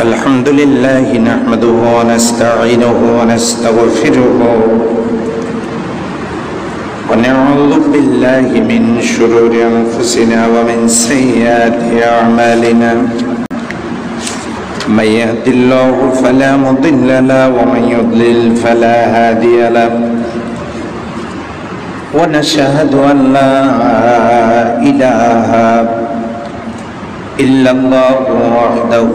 الحمد لله نحمده ونستعينه ونستغفره ونعوذ بالله من شرور أنفسنا ومن سيئات أعمالنا من يهد الله فلا مضل له ومن يضلل فلا هادي له ونشهد أن لا إله إلا الله وحده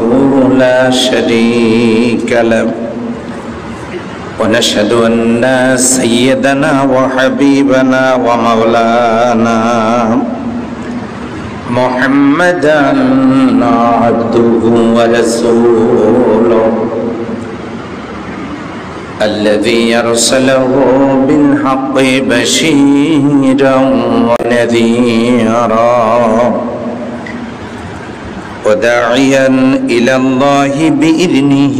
لا شريك له ونشهد أن سيدنا وحبيبنا ومولانا محمدا عبده ورسوله الذي أرسله بالحق بشيرا ونذيرا وداعيا إلى الله بإذنه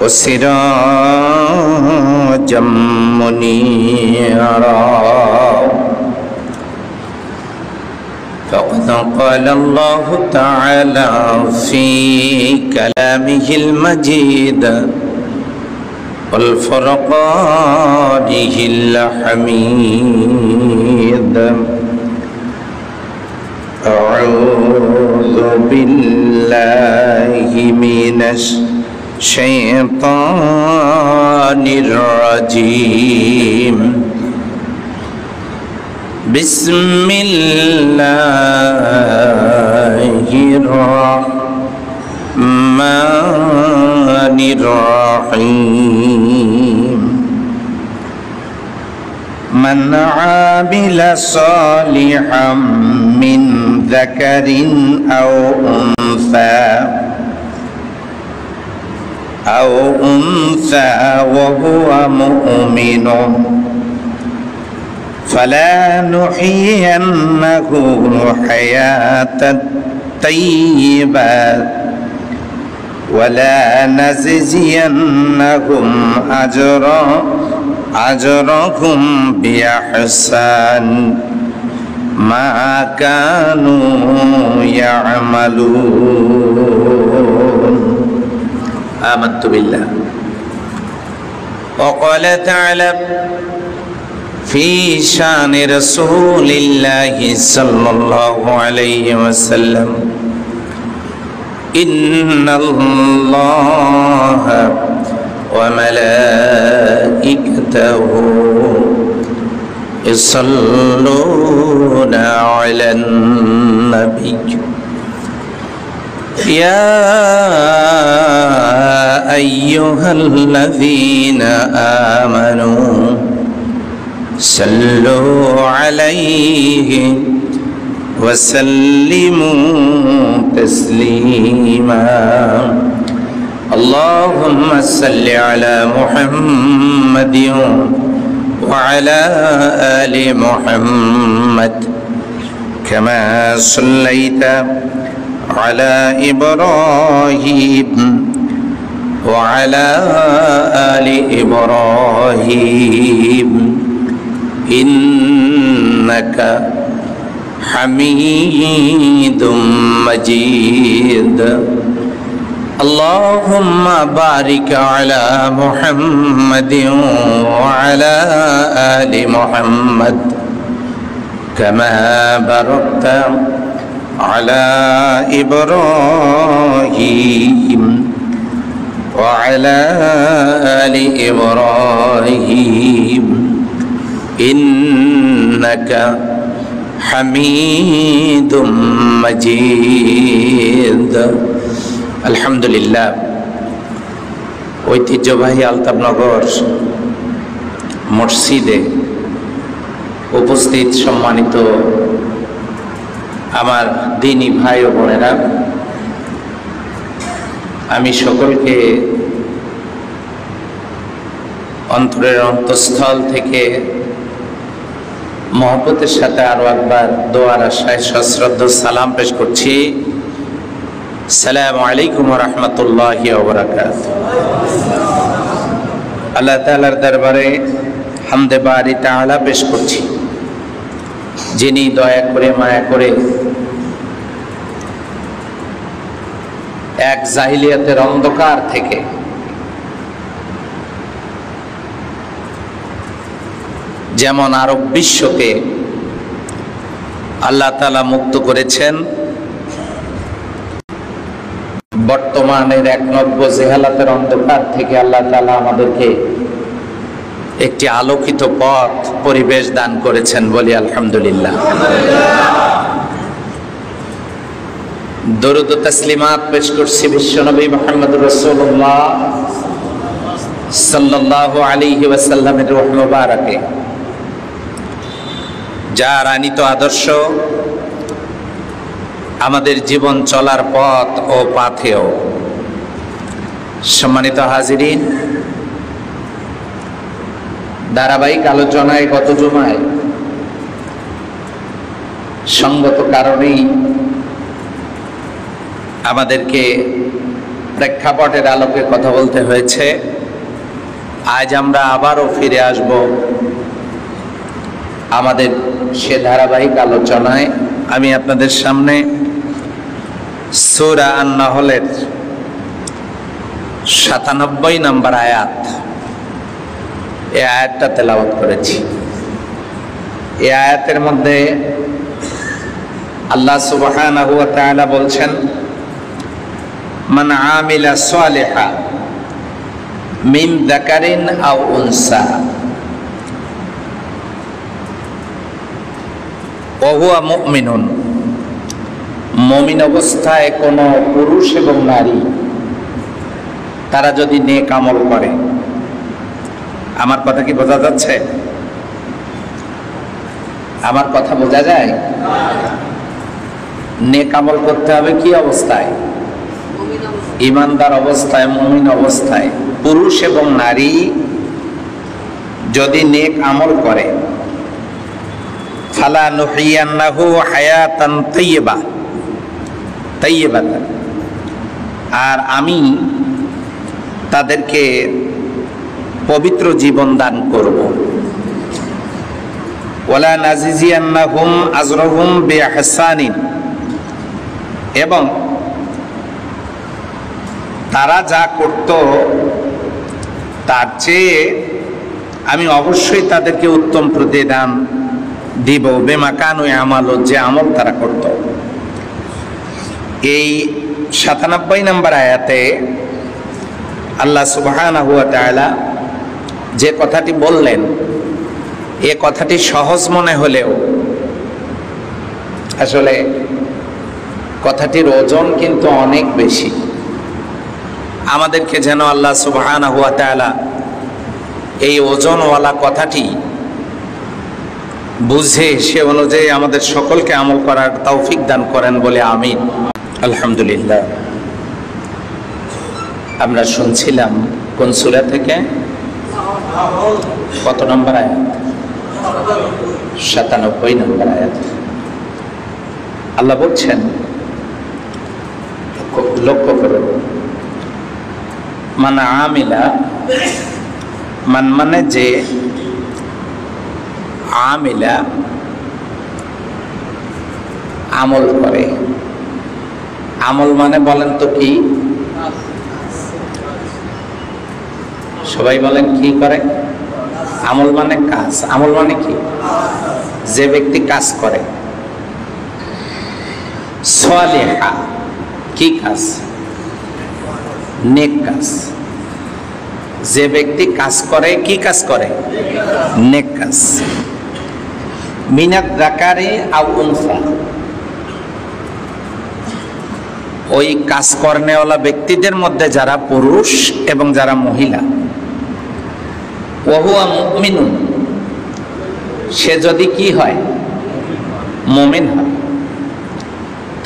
وسراجا منيرا فقد قال الله تعالى في كلامه المجيد والفرقانه الحميد أعوذ بالله من الشيطان الرجيم بسم الله الرحمن الرحيم من عمل صالحا من ذكر أو أنثى وهو مؤمن فلنحيينه حياة طيبة ولنجزينهم أجرهم بأحسن ما كانوا يعملون آمنت بالله. وقال تعالى في شان رسول الله صلى الله عليه وسلم إن الله وملائكته يصلون على النبي يا أيها الذين آمنوا صلوا عليه وسلموا تسليما اللهم صل على محمد وعلى آل محمد كما صليت على إبراهيم وعلى آل إبراهيم إنك حميد مجيد اللهم بارك على محمد وعلى آل محمد كما باركت على إبراهيم وعلى آل إبراهيم إنك حميد مجيد আলহামদুলিল্লাহ। ঐতিহ্যবাহী আলতাবনগর মসজিদে উপস্থিত সম্মানিত আমার দিনী ভাই ও বোনেরা, আমি সকলকে অন্তরের অন্তঃস্থল থেকে মহব্বতের সাথে আরো একবার দোয়ার আশায় সশ্রদ্ধ সালাম পেশ করছি। আসসালামু আলাইকুম ওয়া রাহমাতুল্লাহি ওয়া বারাকাতুহু। আল্লাহ তাআলার দরবারে হামদে বারি তাআলা পেশ করছি, যিনি দয়া করে মায়া করে এক জাহিলিয়াতের অন্ধকার থেকে যেমন আরব বিশ্বকে আল্লাহ তাআলা মুক্ত করেছেন, বর্তমানের এক নব্য জেহালাতের অন্ধকার থেকে আল্লাহ তাআলা আমাদেরকে একটি আলোকিত পথ পরিবেশ দান করেছেন, বলি আলহামদুলিল্লাহ। দরুদ ও তাসলিমাত পেশ করছি বিশ্বনবী মুহাম্মদুর রাসূলুল্লাহ সাল্লাল্লাহু আলাইহি ওয়াসাল্লামের রূহ মুবারাকে, যার আনিত আদর্শ আমাদের জীবন চলার পথ ও পাথেয়। সম্মানিত হাজিরিন, ধারাবাহিক আলোচনায় গত জুমায় সঙ্গত কারণেই আমাদেরকে প্রেক্ষাপটের আলোকে কথা বলতে হয়েছে। আজ আমরা আবারও ফিরে আসব আমাদের সে ধারাবাহিক আলোচনায়। আমি আপনাদের সামনে সূরা আন-নাহলের ৯৭ নম্বর আয়াত, এই আয়াতটা তেলাওয়াত করেছি। এই আয়াতের মধ্যে আল্লাহ সুবহানাহু ওয়া তাআলা বলছেন, মান আমিলা সালিহা মিন যাকারিন আও উনসা ওয়া হুয়া মুমিনুন, মুমিন অবস্থায় কোনো পুরুষ এবং নারী তারা যদি নেক আমল করে। আমার কথা কি বোঝা যাচ্ছে? আমার কথা বোঝা যায়? নেক আমল করতে হবে কি অবস্থায়? ঈমানদার অবস্থায়, মুমিন অবস্থায়। পুরুষ এবং নারী যদি নেক আমল করে, ফালা নুহিয়ান্নাহু হায়াতান তাইয়্যিবাতান, আর আমি তাদেরকে পবিত্র জীবন দান করব। ওয়ালা নাজিজিয়ান্নাহুম আজরাহুম বিইহসানিন, এবং তারা যা করত তার চেয়ে আমি অবশ্যই তাদেরকে উত্তম প্রতিদান দিব। বিমা কানু ইয়ামালু, যে আমল তারা করত। এই ৯৭ নম্বর আয়াতে আল্লাহ সুবহানাহু ওয়া তাআলা যে কথাটি বললেন, এ কথাটি সহজ মনে হলেও আসলে কথাটির ওজন কিন্তু অনেক বেশি। আমাদেরকে যেন আল্লাহ সুবহানাহু ওয়া তাআলা এই ওজনওয়ালা কথাটি বুঝে সে অনুযায়ী আমাদের সকলকে আমল করার তৌফিক দান করেন, বলে আমিন। আলহামদুলিল্লাহ। আমরা শুনছিলাম কোন সূরা থেকে? কত নম্বর আয়াত? ৯৭ নম্বর আয়াত। আল্লাহ বলছেন, লক্ষ্য করুন, মান আমিলা, মান মানে যে, আমিলা আমল করে। আমল মানে বলেন তো কি? সবাই বলেন কি করে? আমল মানে কাজ। আমল মানে কি? যে ব্যক্তি কাজ করে। সালিহা কি কাজ? নেক কাজ। যে ব্যক্তি কাজ করে, কি কাজ করে? নেক কাজ। মিনাত যাকারি আও উনসা, ওই কাজ কর্নেওয়ালা ব্যক্তিদের মধ্যে যারা পুরুষ এবং যারা মহিলা। ওয়া হুয়া মুমিনুন, সে যদি কি হয়? মুমিন হয়।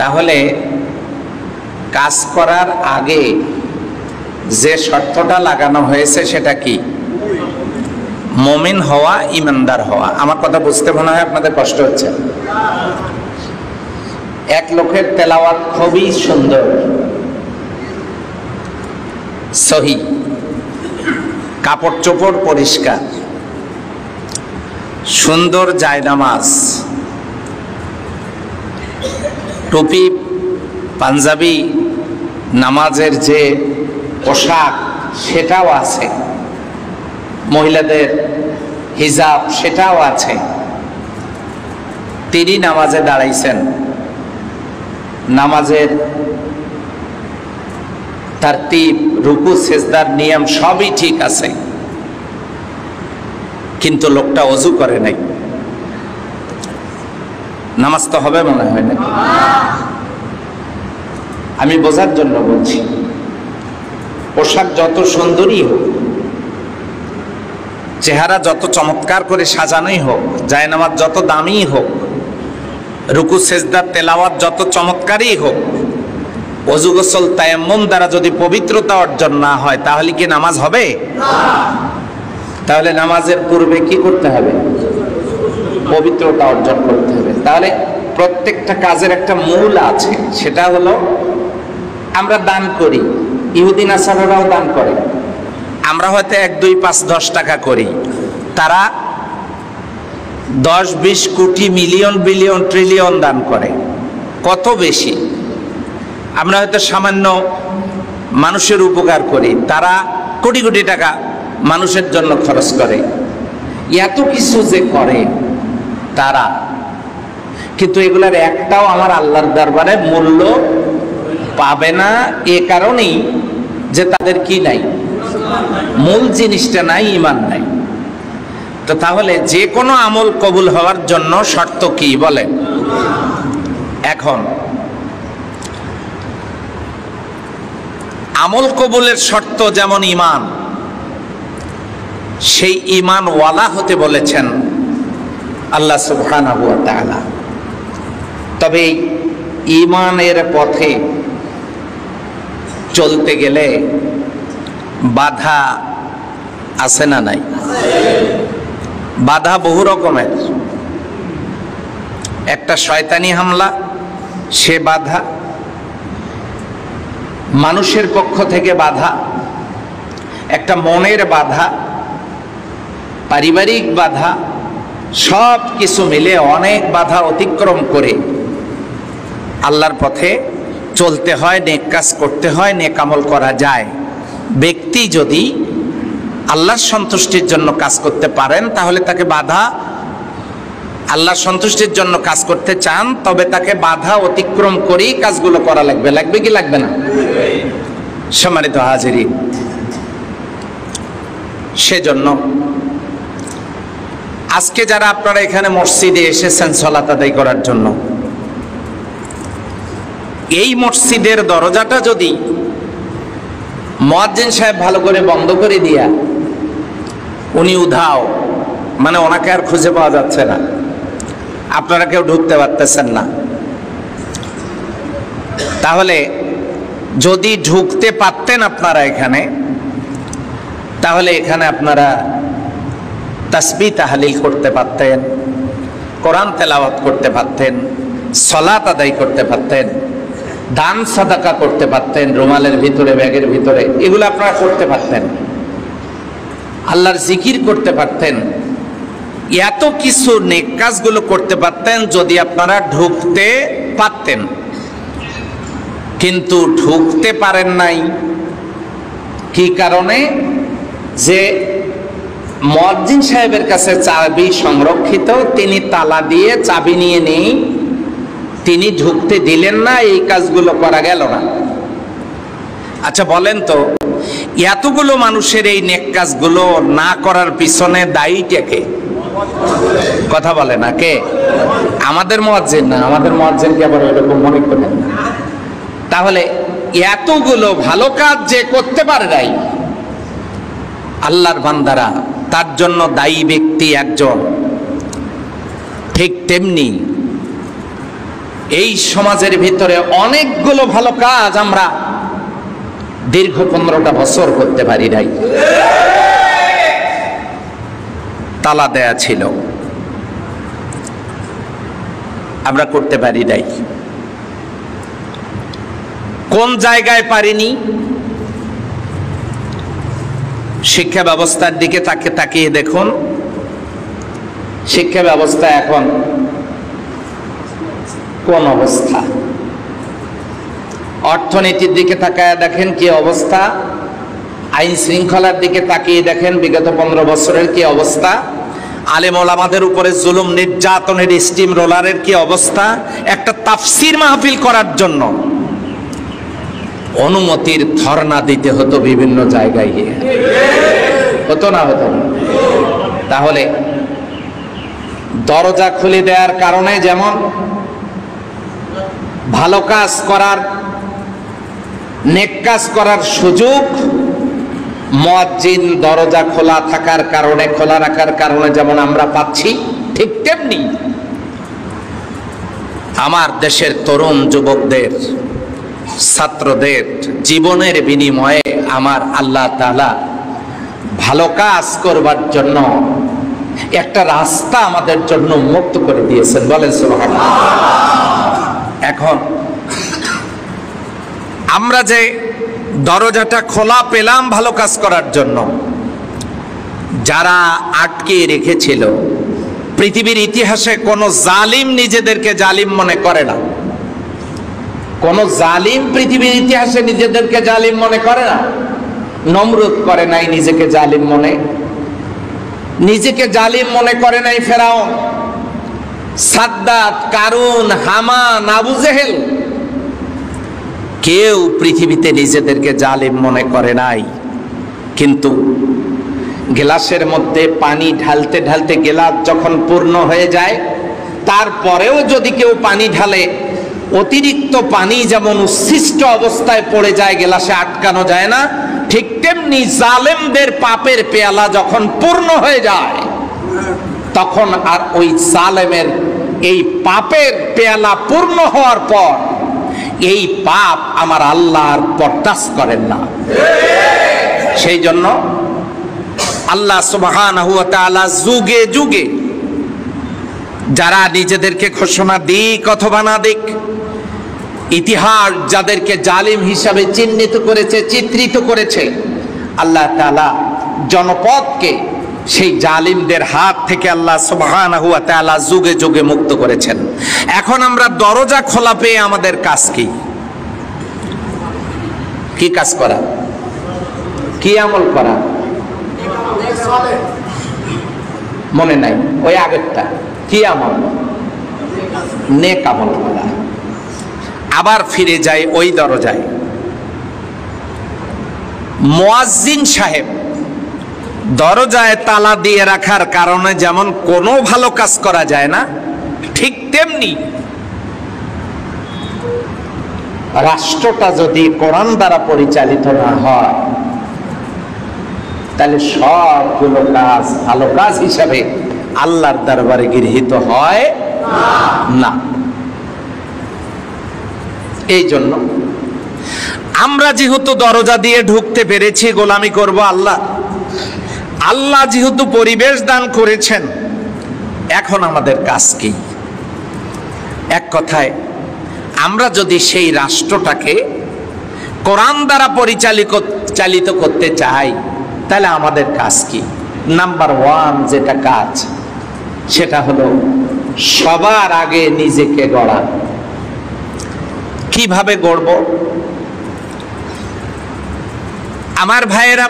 তাহলে কাজ করার আগে যে শর্তটা লাগানো হয়েছে সেটা কি? মুমিন হওয়া, ঈমানদার হওয়া। আমার কথা বুঝতে মনে হয় আপনাদের কষ্ট হচ্ছে। এক লোকের তেলাওয়াত খুবই সুন্দর, সহি, কাপড় চোপড় পরিষ্কার, সুন্দর জায়নামাজ, টুপি পাঞ্জাবি নামাজের যে পোশাক সেটাও আছে, মহিলাদের হিজাব সেটাও আছে। তিনি নামাজে দাঁড়াইছেন, নামাজের তারতিব, রুকু সেজদার নিয়ম সবই ঠিক আছে, কিন্তু লোকটা ওযু করে নাই। নামাজ তো হবে মনে হয় না? আমি বোঝার জন্য বলছি, পোশাক যত সুন্দরই হোক, চেহারা যত চমৎকার করে সাজানোই হোক, জায়নামাজ যত দামি হোক, রুকু সেজদার তেলাওয়াত যত চমৎকারই হোক, ওযু গোসল তায়াম্মুম দ্বারা যদি পবিত্রতা অর্জন না হয় তাহলে কি নামাজ হবে? তাহলে নামাজের পূর্বে কি করতে হবে? পবিত্রতা অর্জন করতে হবে। তাহলে প্রত্যেকটা কাজের একটা মূল আছে, সেটা হলো আমরা দান করি, ইহুদি নাসারারাও দান করে। আমরা হয়তো 1, 2, 5, 10 টাকা করি, তারা 10, 20 কোটি, মিলিয়ন, বিলিয়ন, ট্রিলিয়ন দান করে। কত বেশি! আমরা হয়তো সামান্য মানুষের উপকার করি, তারা কোটি কোটি টাকা মানুষের জন্য খরচ করে। এত কিছু যে করে তারা, কিন্তু এগুলার একটাও আমার আল্লাহর দরবারে মূল্য পাবে না। এ কারণেই যে তাদের কি নাই, মূল জিনিসটা নাই, ঈমান নাই। তো তাহলে যে কোনো আমল কবুল হওয়ার জন্য শর্ত কি বলেন? এখন আমল কবুলের শর্ত যেমন ঈমান, সেই ঈমান ওয়ালা হতে বলেছেন আল্লাহ সুবহানাহু ওয়া তাআলা। তবে ঈমানের পথে চলতে গেলে বাধা আছে না নাই? বাধা বহু রকমের। একটা শয়তানি হামলা, সে বাধা। মানুষের পক্ষ থেকে বাধা, একটা মনের বাধা, পারিবারিক বাধা, সব কিছু মিলে অনেক বাধা অতিক্রম করে আল্লাহর পথে চলতে হয়, নেক কাজ করতে হয়, নেক আমল করা যায়। ব্যক্তি যদি আল্লাহর সন্তুষ্টির জন্য কাজ করতে পারেন তাহলে তাকে বাধা, আল্লাহর সন্তুষ্টির জন্য কাজ করতে চান তবে তাকে বাধা অতিক্রম করেই কাজগুলো করা লাগবে। লাগবে কি লাগবে না? সম্মানিত হাজিরিন, সেজন্য আজকে যারা আপনারা এখানে মসজিদে এসেছেন সালাত আদায় করার জন্য, এই মসজিদের দরজাটা যদি মুয়াজ্জিন সাহেব ভালো করে বন্ধ করে দিয়া, উনি উধাও, মানে ওনাকে আর খুঁজে পাওয়া যাচ্ছে না, আপনারা কেউ ঢুকতে পারতেছেন না, তাহলে যদি ঢুকতে পারতেন আপনারা এখানে, তাহলে এখানে আপনারা তাসবিহ তাহলিল করতে পারতেন, কোরআন তেলাওয়াত করতে পারতেন, সালাত আদায় করতে পারতেন, দান সাদাকা করতে পারতেন, রুমালের ভিতরে, ব্যাগের ভিতরে, এগুলো আপনারা করতে পারতেন, আল্লাহর জিকির করতে পারতেন, এত কিছু নেক কাজগুলো করতে পারতেন যদি আপনারা ঢুকতে পারতেন। কিন্তু ঢুকতে পারেন নাই। কি কারণে? যে মুয়াজ্জিন সাহেবের কাছে চাবি সংরক্ষিত, তিনি তালা দিয়ে চাবি নিয়ে নেই, তিনি ঢুকতে দিলেন না, এই কাজগুলো করা গেল না। আচ্ছা বলেন তো, এতগুলো মানুষের এই নেক কাজগুলো না করার পিছনে দায়ীটা কে? কথা বলে না কে? আমাদের মুয়াজ্জিন না, আমাদের মুয়াজ্জিনকে আবার এরকম মনে করেন না। তাহলে এতগুলো ভালো কাজ যে করতে পারে নাই আল্লাহর বান্দারা, তার জন্য দায়ী ব্যক্তি একজন। ঠিক তেমনি এই সমাজের ভিতরে অনেকগুলো ভালো কাজ আমরা দীর্ঘ 15টা বছর করতে পারি নাই, তালা দেয়া ছিল, আমরা করতে পারি নাই। কোন জায়গায় পারিনি? শিক্ষা ব্যবস্থার দিকে তাকিয়ে দেখুন। শিক্ষা ব্যবস্থা এখন কোন অবস্থা? অর্থনীতির দিকে তাকায় দেখেন কি অবস্থা, আইন শৃঙ্খলার দিকে তাকিয়ে দেখেন বিগত 15 বছরের কি অবস্থা, আলেম ওলামাদের উপরে জুলুম নির্যাতনের স্টিম রোলারের কি অবস্থা। একটা তাফসির মাহফিল করার জন্য অনুমতির ধর্ণা দিতে হতো বিভিন্ন জায়গায় গিয়ে, হতো না? হতো না? তাহলে দরজা খুলে দেওয়ার কারণে যেমন ভালো কাজ করার, নেক কাজ করার সুযোগ মুয়াজ্জিন দরজা খোলা থাকার কারণে, খোলা রাখার কারণে যেমন আমরা পাচ্ছি, ঠিক তেমনি আমার দেশের তরুণ যুবকদের, ছাত্রদের জীবনের বিনিময়ে আমার আল্লাহ তাআলা ভালো কাজ করবার জন্য একটা রাস্তা আমাদের জন্য মুক্ত করে দিয়েছেন। বলেন সুবহানাল্লাহ। এখন আমরা যে দরজাটা খোলা পেলাম ভালো কাজ করার জন্য, যারা আটকে রেখেছিল, পৃথিবীর ইতিহাসে কোনো জালিম নিজেদেরকে জালিম মনে করে না। কোন জালিম পৃথিবীর ইতিহাসে নিজেদেরকে জালিম মনে করে না। নমরুদ করে নাই নিজেকে জালিম মনে, নিজেকে জালিম মনে করে নাই ফেরাউন, সাদ্দাত, কারুন, হামান, আবু জেহেল, কেউ পৃথিবীতে নিজেদেরকে জালিম মনে করে নাই। কিন্তু গ্লাসের মধ্যে পানি ঢালতে ঢালতে গ্লাস যখন পূর্ণ হয়ে যায়, তারপরেও যদি কেউ পানি ঢালে, অতিরিক্ত পানি যেমন উচ্ছিষ্ট অবস্থায় পড়ে যায়, গ্লাসে আটকানো যায় না, ঠিক তেমনি জালেমদের পাপের পেয়ালা যখন পূর্ণ হয়ে যায়, তখন আর ওই জালেমের এই পাপের পেয়ালা পূর্ণ হওয়ার পর এই পাপ আমার আল্লাহর বরদাস্ত করেন না। সেই জন্য আল্লাহ সুবহানাহু ওয়া তাআলা যুগে যুগে যারা নিজেদেরকে ঘোষণা দিক অথবা না দিক, ইতিহাস যাদেরকে জালিম হিসাবে চিহ্নিত করেছে, চিত্রিত করেছে, আল্লাহ তাআলা জনপদকে সেই জালিমদের হাত থেকে আল্লাহ সুবহানাহু ওয়া তাআলা যুগে যুগে মুক্ত করেছেন। এখন আমরা দরজা খোলা পেয়ে আমাদের কাজ কি? কি কাজ করা? কি আমল করা? মনে নাই ওই আগেরটা কি আমল? নেক আমল করা। আবার ফিরে যাই ওই দরজায়। মুয়াজ্জিন সাহেব দরজায় তালা দিয়ে রাখার কারণে যেমন কোনো ভালো কাজ করা যায় না, ঠিক তেমনি রাষ্ট্রটা যদি কোরআন দ্বারা পরিচালিত না হয়, তাহলে সবগুলো কাজ ভালো কাজ হিসাবে আল্লাহর দরবারে গৃহীত হয় না। এই জন্য আমরা যেহেতু দরজা দিয়ে ঢুকতে পেরেছি, গোলামি করব আল্লাহ, আল্লাহ যেহেতু পরিবেশ দান করেছেন, এখন আমাদের কাজ কি? এক কথায় আমরা যদি সেই রাষ্ট্রটাকে কোরআন দ্বারা পরিচালিত করতে চাই, তাহলে আমাদের কাজ কি? নাম্বার 1 যেটা কাজ, সেটা হলো সবার আগে নিজেকে গড়া। কিভাবে গড়ব? আমার ভাইয়েরা,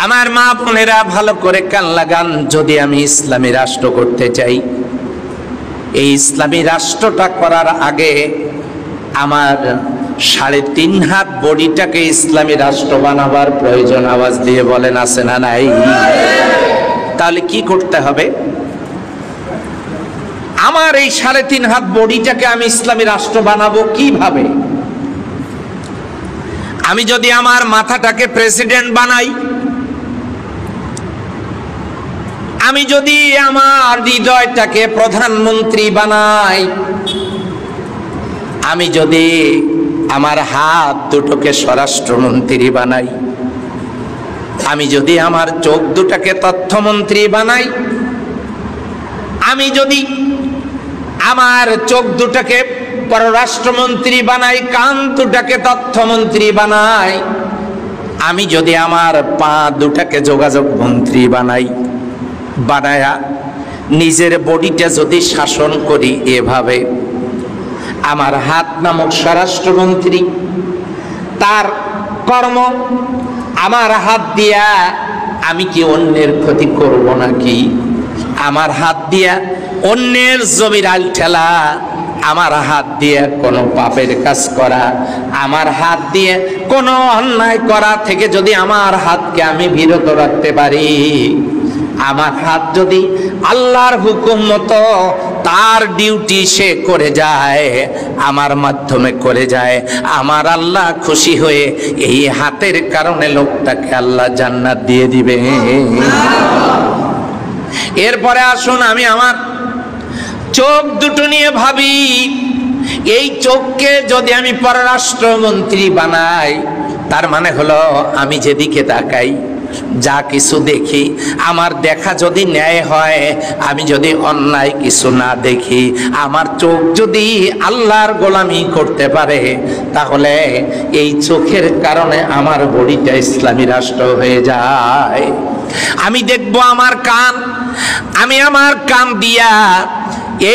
আমার মা বোনেরা, ভালো করে কান লাগান। যদি আমি ইসলামী রাষ্ট্র করতে চাই, এই ইসলামী রাষ্ট্রটা করার আগে আমার 3.5 হাত বডিটাকে ইসলামী রাষ্ট্র বানাবার প্রয়োজন। আওয়াজ দিয়ে বলেন, আছে না নাই? তাহলে কি করতে হবে? আমার এই 3.5 হাত বডিটাকে আমি ইসলামী রাষ্ট্র বানাবো কিভাবে? আমি যদি আমার মাথাটাকে প্রেসিডেন্ট বানাই, আমি যদি আমার হৃদয়টাকে প্রধানমন্ত্রী বানাই, আমি যদি আমার হাত দুটোকে স্বরাষ্ট্রমন্ত্রী বানাই, আমি যদি আমার চোখ দুটাকে তথ্যমন্ত্রী বানাই, আমি যদি আমার চোখ দুটাকে পররাষ্ট্রমন্ত্রী বানাই, কান দুটাকে তথ্যমন্ত্রী বানাই, আমি যদি আমার পা দুটাকে যোগাযোগ মন্ত্রী বানায়া নিজের বডিটা যদি শাসন করি এভাবে, আমার হাত নামক স্বরাষ্ট্রমন্ত্রী, তার কর্ম, আমার হাত দিয়া আমি কি অন্যের ক্ষতি করব নাকি? আমার হাত দিয়া অন্যের জমির আল ঠেলা, আমার হাত দিয়ে কোনো পাপের কাজ করা, আমার হাত দিয়ে কোনো অন্যায় করা থেকে যদি আমার হাতকে আমি বিরত রাখতে পারি, আমার হাত যদি আল্লাহর হুকুম মতো তার ডিউটি সে করে যায়, আমার মাধ্যমে করে যায়, আমার আল্লাহ খুশি হয়ে এই হাতের কারণে লোকটাকে আল্লাহ জান্নাত দিয়ে দিবে। এরপরে আসুন, আমি আমার চোখ দুটো নিয়ে ভাবি, এই চোখকে যদি আমি পররাষ্ট্রমন্ত্রী বানাই, তার মানে হলো আমি যেদিকে তাকাই, যা কিছু দেখি, আমার দেখা যদি ন্যায় হয়, আমি যদি অন্যায় কিছু না দেখি, আমার চোখ যদি আল্লাহর গোলামি করতে পারে, তাহলে এই চোখের কারণে আমার বডিটা ইসলামী রাষ্ট্র হয়ে যায়। আমি দেখব আমার কান, আমি আমার কান দিয়া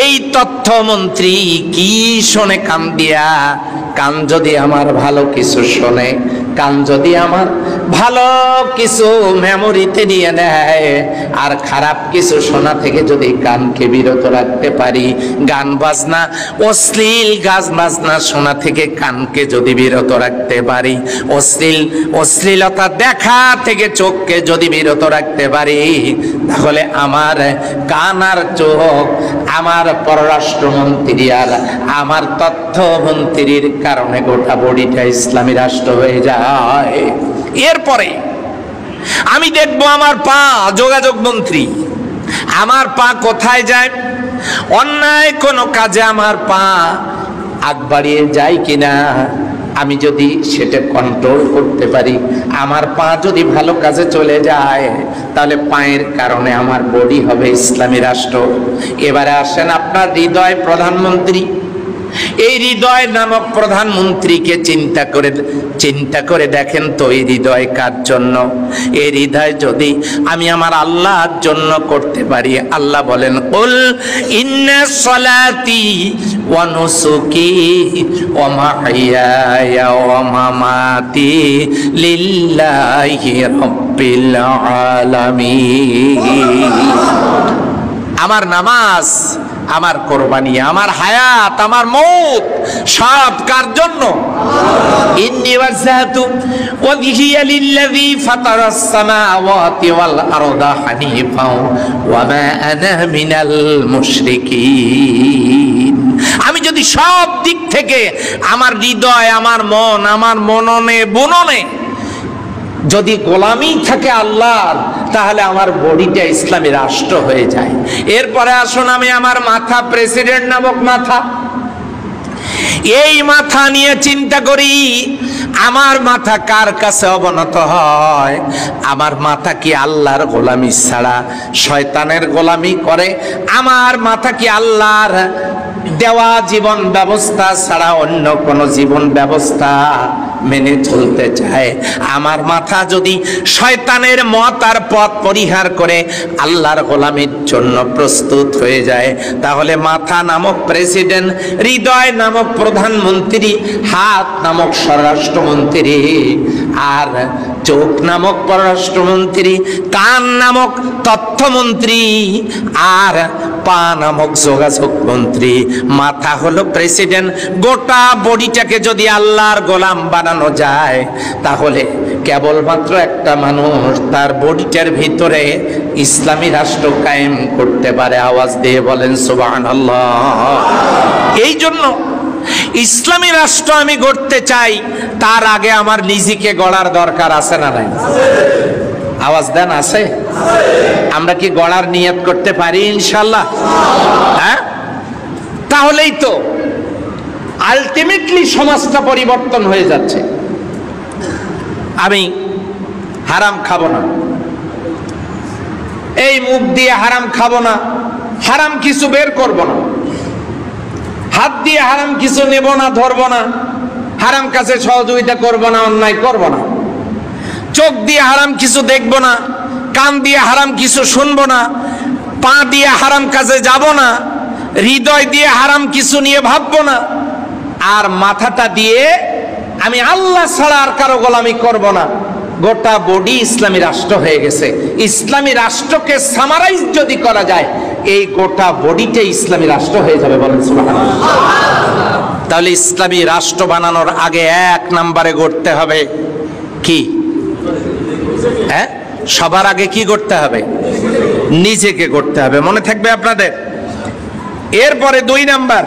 এই তথ্যমন্ত্রী কি শোনে কান দিয়া, কান যদি আমার ভালো কিছু শোনে, কান যদি আমার ভালো কিছু মেমোরিতে নিয়ে নেয়, আর খারাপ কিছু শোনা থেকে যদি কানকে বিরত রাখতে পারি, গান বাজনা, অশ্লীল গান বাজনা শোনা থেকে কানকে যদি বিরত রাখতে পারি, অশ্লীলতা দেখা থেকে চোখকে যদি বিরত রাখতে পারি, তাহলে আমার কান আর চোখ আমার পররাষ্ট্রমন্ত্রী আর আমার তথ্যমন্ত্রীর কারণে গোটা বডিটা ইসলামী রাষ্ট্র হয়ে যায়। এরপরে আমি দেখব আমার পা, যোগাযোগ মন্ত্রী, আমার পা কোথায় যায়, অন্যায় কোনো কাজে আমার পা আগ বাড়িয়ে যায় কিনা, আমি যদি সেটা কন্ট্রোল করতে পারি, আমার পা যদি ভালো কাজে চলে যায়, তাহলে পায়ের কারণে আমার বডি হবে ইসলামী রাষ্ট্র। এবারে আসেন আপনার হৃদয় প্রধানমন্ত্রী, এই হৃদয় নামক প্রধানমন্ত্রীকে চিন্তা করে দেখেন তো, এই হৃদয় কার জন্য? এই হৃদয় যদি আমি আমার আল্লাহর জন্য করতে পারি, আল্লাহ বলেন, কুল ইন্না সলাতি ওয়া নুসুকি ওয়া মাহইয়ায়া ওয়া মামাতি লিল্লাহি রাব্বিল আলামিন। আমার নামাজ, আমার কোরবানি, আমার হায়াত, আমার মৌত সব কার জন্য? ইন্নী ওয়াজহাতু ওয়াজহিয়া লিল্লাযী ফাতারাস সামাওয়াতি ওয়াল আরদা হানিফা ওয়া মা আনা মিনাল মুশরিকিন। আমি যদি সব দিক থেকে আমার হৃদয়, আমার মন, আমার মননে বুননে যদি গোলামি থাকে আল্লাহর, তাহলে আমার বডিটা ইসলামী রাষ্ট্র হয়ে যায়। এরপরে আসুন, আমি আমার মাথা, প্রেসিডেন্ট নামক মাথা, এই মাথা নিয়ে চিন্তা করি, আমার মাথা কার কাছে অবনত হয়? আমার মাথা কি আল্লাহর গোলামি ছাড়া শয়তানের গোলামি করে? আমার মাথা কি আল্লাহর দেওয়া জীবন ব্যবস্থা ছাড়া অন্য কোন জীবন ব্যবস্থা মেনে চলতে চায়? আমার মাথা যদি শয়তানের মত আর পথ পরিহার করে আল্লাহর গোলামির জন্য প্রস্তুত হয়ে যায়, তাহলে মাথা নামক প্রেসিডেন্ট, হৃদয় নামক প্রধানমন্ত্রী, হাত নামক স্বরাষ্ট্রমন্ত্রী, আর চোখ নামক পররাষ্ট্রমন্ত্রী, কান নামক তথ্যমন্ত্রী, আর পা নামক যোগাযোগ মন্ত্রী, মাথা হলো প্রেসিডেন্ট। গোটা বডিটাকে যদি আল্লাহর গোলাম বানানো যায়, তাহলে কেবলমাত্র একটা মানুষ তার বডিটার ভিতরে ইসলামী রাষ্ট্র কায়েম করতে পারে। আওয়াজ দিয়ে বলেন সুবহানাল্লাহ। এই জন্য ইসলামী রাষ্ট্র আমি গড়তে চাই, তার আগে আমার নিজেকে গড়ার দরকার আছে না নাই? আওয়াজ দেন, আছে? আমরা কি গড়ার নিয়ত করতে পারি ইনশাআল্লাহ? হ্যাঁ, তাহলেই তো আলটিমেটলি সমাজটা পরিবর্তন হয়ে যাচ্ছে। আমি হারাম খাবো না, এই মুখ দিয়ে হারাম খাবো না, হারাম কিছু বের করব না, হাত দিয়ে হারাম কিছু নেব না, ধরবো না, হারাম কাছে সহযোগিতা করব না, অন্যায় করব না, চোখ দিয়ে হারাম কিছু দেখব না, কান দিয়ে হারাম কিছু শুনবো না, পা দিয়ে হারাম কাজে যাব না, হৃদয় দিয়ে হারাম কিছু নিয়ে ভাববো না, আর মাথাটা দিয়ে আমি আল্লাহ ছাড়া আর কারো গোলামি করব না, গোটা বডি ইসলামী রাষ্ট্র হয়ে গেছে। ইসলামী রাষ্ট্রকে সামারাইজ যদি করা যায়, এই গোটা বডিতে ইসলামী রাষ্ট্র হয়ে যাবে। বলেন সুবহানাল্লাহ। তাহলে ইসলামী রাষ্ট্র বানানোর আগে 1 নম্বরে গড়তে হবে কি? হ্যাঁ, সবার আগে কি করতে হবে? নিজেকে গড়তে হবে। মনে থাকবে আপনাদের? এরপরে 2 নাম্বার,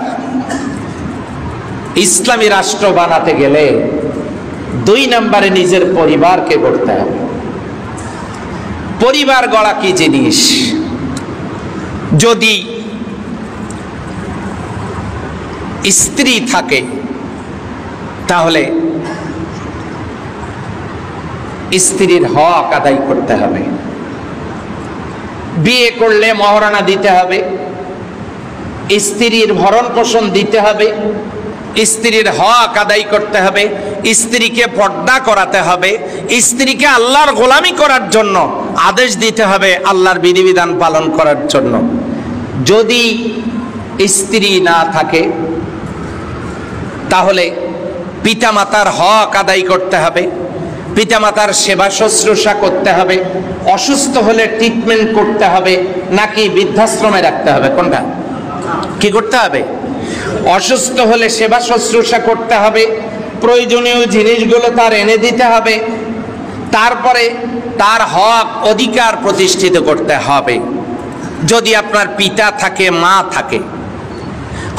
ইসলামী রাষ্ট্র বানাতে গেলে 2 নম্বরে নিজের পরিবারকে গড়তে হবে। পরিবার গড়া কি জিনিস? যদি স্ত্রী থাকে তাহলে স্ত্রীর হক আদায় করতে হবে। বিয়ে করলে মহারণা দিতে হবে, স্ত্রীর ভরণ পোষণ দিতে হবে, স্ত্রীর হক আদায় করতে হবে, স্ত্রীকে পর্দা করাতে হবে, স্ত্রীকে আল্লাহর গোলামি করার জন্য আদেশ দিতে হবে, আল্লাহর বিধিবিধান পালন করার জন্য। যদি স্ত্রী না থাকে তাহলে পিতামাতার হক আদায় করতে হবে, পিতামাতার সেবা শুশ্রূষা করতে হবে, অসুস্থ হলে ট্রিটমেন্ট করতে হবে, নাকি বৃদ্ধাশ্রমে রাখতে হবে? কোনটা? কি করতে হবে? অসুস্থ হলে সেবা শুশ্রূষা করতে হবে, প্রয়োজনীয় জিনিসগুলো তার এনে দিতে হবে, তারপরে তার হক অধিকার প্রতিষ্ঠিত করতে হবে। যদি আপনার পিতা থাকে, মা থাকে,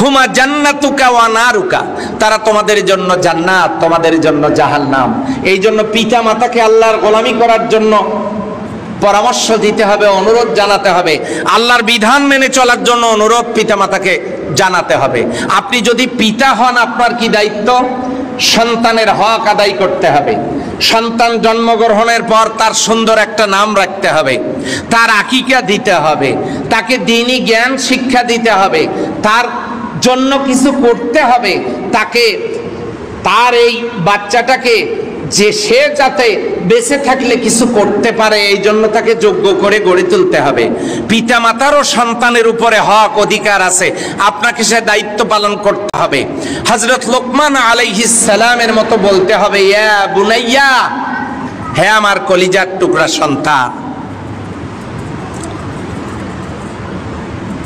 হুমা জান্নাতুকা ওয়া নারুকা, তারা তোমাদের জন্য জান্নাত, তোমাদের জন্য জাহান্নাম। এই জন্য পিতা মাতাকে আল্লাহর গোলামি করার জন্য পরামর্শ দিতে হবে, অনুরোধ জানাতে হবে, আল্লাহর বিধান মেনে চলার জন্য অনুরোধ পিতামাতাকে জানাতে হবে। আপনি যদি পিতা হন, আপনার কি দায়িত্ব? সন্তানের হক আদায় করতে হবে। সন্তান জন্মগ্রহণের পর তার সুন্দর একটা নাম রাখতে হবে, তার আকিকা দিতে হবে, তাকে দ্বীনি জ্ঞান শিক্ষা দিতে হবে, তার জন্য কিছু করতে হবে, তাকে, তার এই বাচ্চাটাকে যে সে যাতে বেঁচে থাকলে কিছু করতে পারে, এই জন্য তাকে যোগ্য করে গড়ে তুলতে হবে। পিতা মাতারও সন্তানের উপরে হক অধিকার আছে, আপনাকে সে দায়িত্ব পালন করতে হবে। হযরত লোকমান আলাইহিস সালামের মতো বলতে হবে, ইয়া বুনাইয়া, হে আমার কলিজার টুকরা সন্তান,